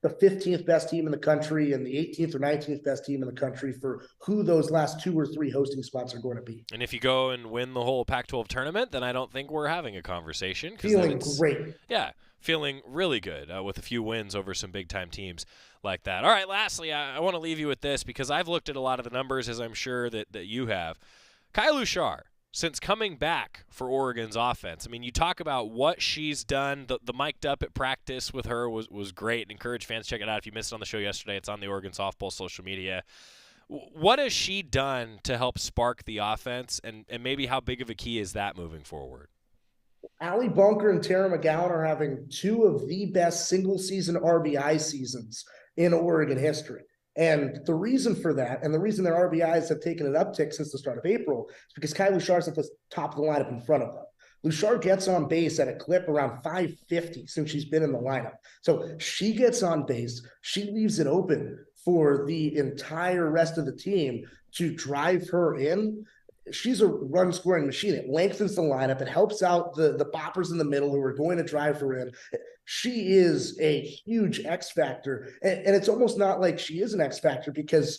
the 15th best team in the country and the 18th or 19th best team in the country for who those last 2 or 3 hosting spots are going to be. And if you go and win the whole Pac-12 tournament, then I don't think we're having a conversation. Feeling great. Yeah, feeling really good with a few wins over some big-time teams like that. All right, lastly, I want to leave you with this because I've looked at a lot of the numbers, as I'm sure that you have. Kai Luchar, since coming back for Oregon's offense, I mean, you talk about what she's done. The mic'd up at practice with her was great. Encourage fans to check it out. If you missed it on the show yesterday, it's on the Oregon Softball social media. What has she done to help spark the offense, and maybe how big of a key is that moving forward? Allie Bunker and Tara McGowan are having 2 of the best single-season RBI seasons in Oregon history. And the reason for that, and the reason their RBIs have taken an uptick since the start of April, is because Kai Luchar's at the top of the lineup in front of them. Luchar gets on base at a clip around 550 since she's been in the lineup. So she gets on base. She leaves it open for the entire rest of the team to drive her in. She's a run-scoring machine. It lengthens the lineup. It helps out the boppers in the middle who are going to drive her in. She is a huge X factor, and it's almost not like she is an X factor because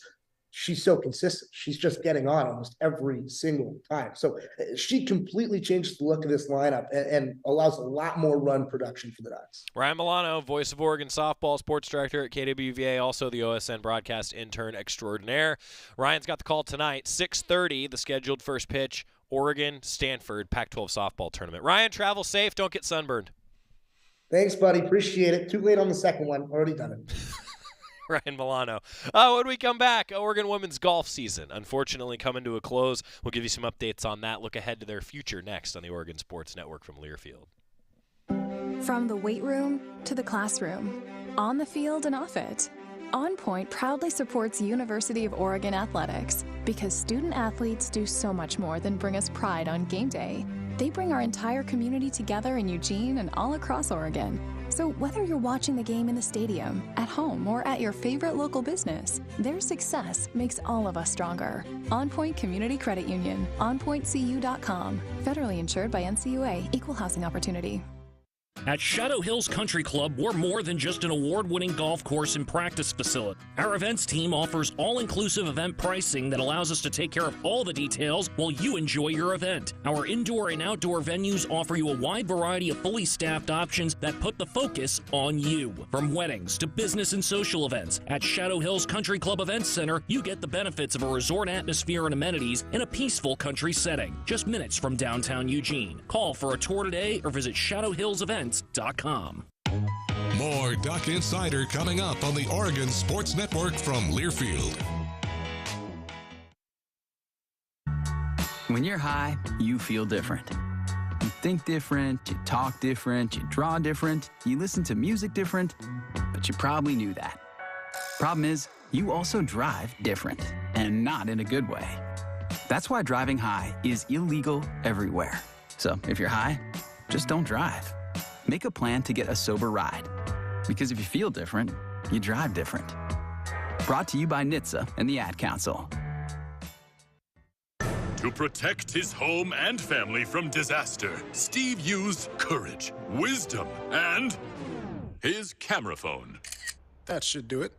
she's so consistent. She's just getting on almost every single time. So she completely changes the look of this lineup and allows a lot more run production for the Ducks. Ryan Milano, voice of Oregon softball, sports director at KWVA, also the OSN broadcast intern extraordinaire. Ryan's got the call tonight, 6:30, the scheduled first pitch, Oregon, Stanford, Pac-12 softball tournament. Ryan, travel safe. Don't get sunburned. Thanks, buddy. Appreciate it. Too late on the second one. Already done it. Ryan Milano. When we come back, Oregon women's golf season, unfortunately coming to a close. We'll give you some updates on that. Look ahead to their future next on the Oregon Sports Network from Learfield. From the weight room to the classroom, on the field and off it, OnPoint proudly supports University of Oregon athletics because student athletes do so much more than bring us pride on game day. They bring our entire community together in Eugene and all across Oregon. So whether you're watching the game in the stadium, at home, or at your favorite local business, their success makes all of us stronger. OnPoint Community Credit Union, onpointcu.com. Federally insured by NCUA, Equal Housing Opportunity. At Shadow Hills Country Club, we're more than just an award-winning golf course and practice facility. Our events team offers all-inclusive event pricing that allows us to take care of all the details while you enjoy your event. Our indoor and outdoor venues offer you a wide variety of fully staffed options that put the focus on you. From weddings to business and social events, at Shadow Hills Country Club Events Center, you get the benefits of a resort atmosphere and amenities in a peaceful country setting, just minutes from downtown Eugene. Call for a tour today or visit shadowhillsevents.com. More Duck Insider coming up on the Oregon Sports Network from Learfield. When you're high, you feel different. You think different, you talk different, you draw different, you listen to music different, but you probably knew that. Problem is, you also drive different, and not in a good way. That's why driving high is illegal everywhere. So if you're high, just don't drive. Make a plan to get a sober ride. Because if you feel different, you drive different. Brought to you by NHTSA and the Ad Council. To protect his home and family from disaster, Steve used courage, wisdom, and his camera phone. That should do it.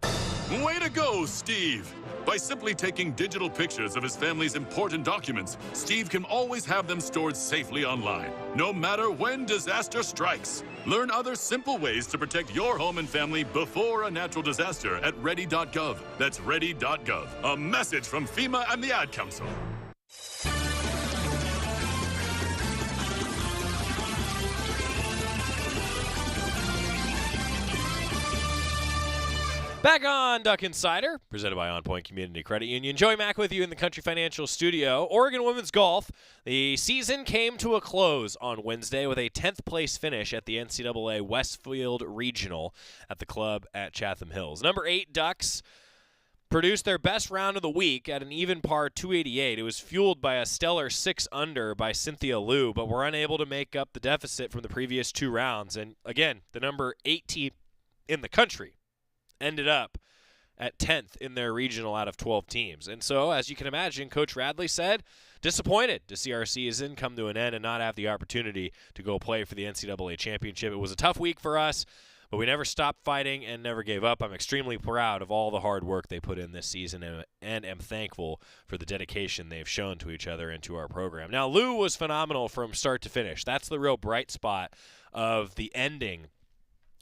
Way to go, Steve! By simply taking digital pictures of his family's important documents, Steve can always have them stored safely online, no matter when disaster strikes. Learn other simple ways to protect your home and family before a natural disaster at ready.gov. That's ready.gov. A message from FEMA and the Ad Council. Back on Duck Insider, presented by OnPoint Community Credit Union. Joey Mack with you in the Country Financial Studio. Oregon women's golf, the season came to a close on Wednesday with a 10th place finish at the NCAA Westfield Regional at the club at Chatham Hills. Number 8 Ducks produced their best round of the week at an even par 288. It was fueled by a stellar 6 under by Cynthia Liu, but were unable to make up the deficit from the previous 2 rounds. And again, the number 8 team in the country ended up at 10th in their regional out of 12 teams. And so, as you can imagine, Coach Radley said, disappointed to see our season come to an end and not have the opportunity to go play for the NCAA championship. It was a tough week for us, but we never stopped fighting and never gave up. I'm extremely proud of all the hard work they put in this season and am thankful for the dedication they've shown to each other and to our program. Now, Lou was phenomenal from start to finish. That's the real bright spot of the ending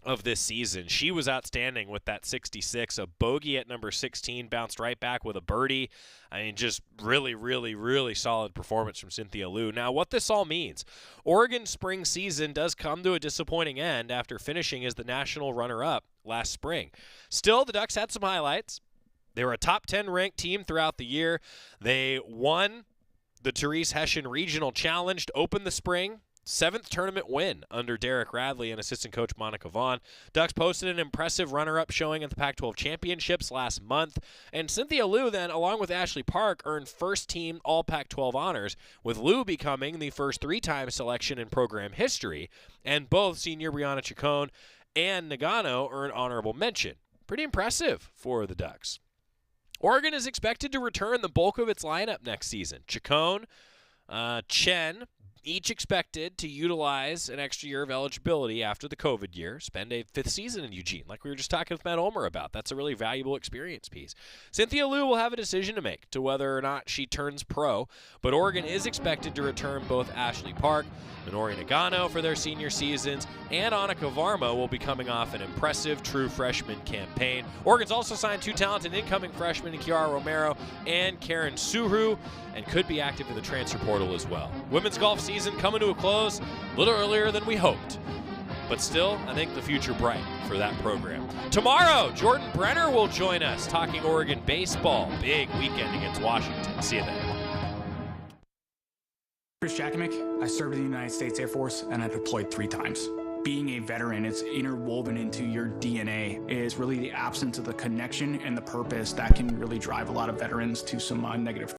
of this season. She was outstanding with that 66. A bogey at number 16, bounced right back with a birdie. I mean, just really, really, really solid performance from Cynthia Liu. Now, what this all means, Oregon's spring season does come to a disappointing end after finishing as the national runner-up last spring. Still, the Ducks had some highlights. They were a top 10 ranked team throughout the year. They won the Therese Hessian Regional Challenge to open the spring. 7th tournament win under Derek Radley and assistant coach Monica Vaughn. Ducks posted an impressive runner-up showing at the Pac-12 Championships last month. And Cynthia Liu then, along with Ashley Park, earned first-team All-Pac-12 honors, with Liu becoming the first 3-time selection in program history. And both senior Brianna Chacon and Nagano earned honorable mention. Pretty impressive for the Ducks. Oregon is expected to return the bulk of its lineup next season. Chacon, Chen, each expected to utilize an extra year of eligibility after the COVID year, spend a 5th season in Eugene, like we were just talking with Matt Ulmer about. That's a really valuable experience piece. Cynthia Liu will have a decision to make to whether or not she turns pro, but Oregon is expected to return both Ashley Park, Minori Nagano for their senior seasons, and Annika Varma will be coming off an impressive true freshman campaign. Oregon's also signed 2 talented incoming freshmen in Kiara Romero and Karen Suhu, and could be active in the transfer portal as well. Women's golf season coming to a close a little earlier than we hoped, but still, I think the future bright for that program. Tomorrow, Jordan Brenner will join us talking Oregon baseball. Big weekend against Washington. See you then. Chris Jakimick, I served in the United States Air Force and I deployed 3 times. Being a veteran, it's interwoven into your DNA, is really the absence of the connection and the purpose that can really drive a lot of veterans to some negative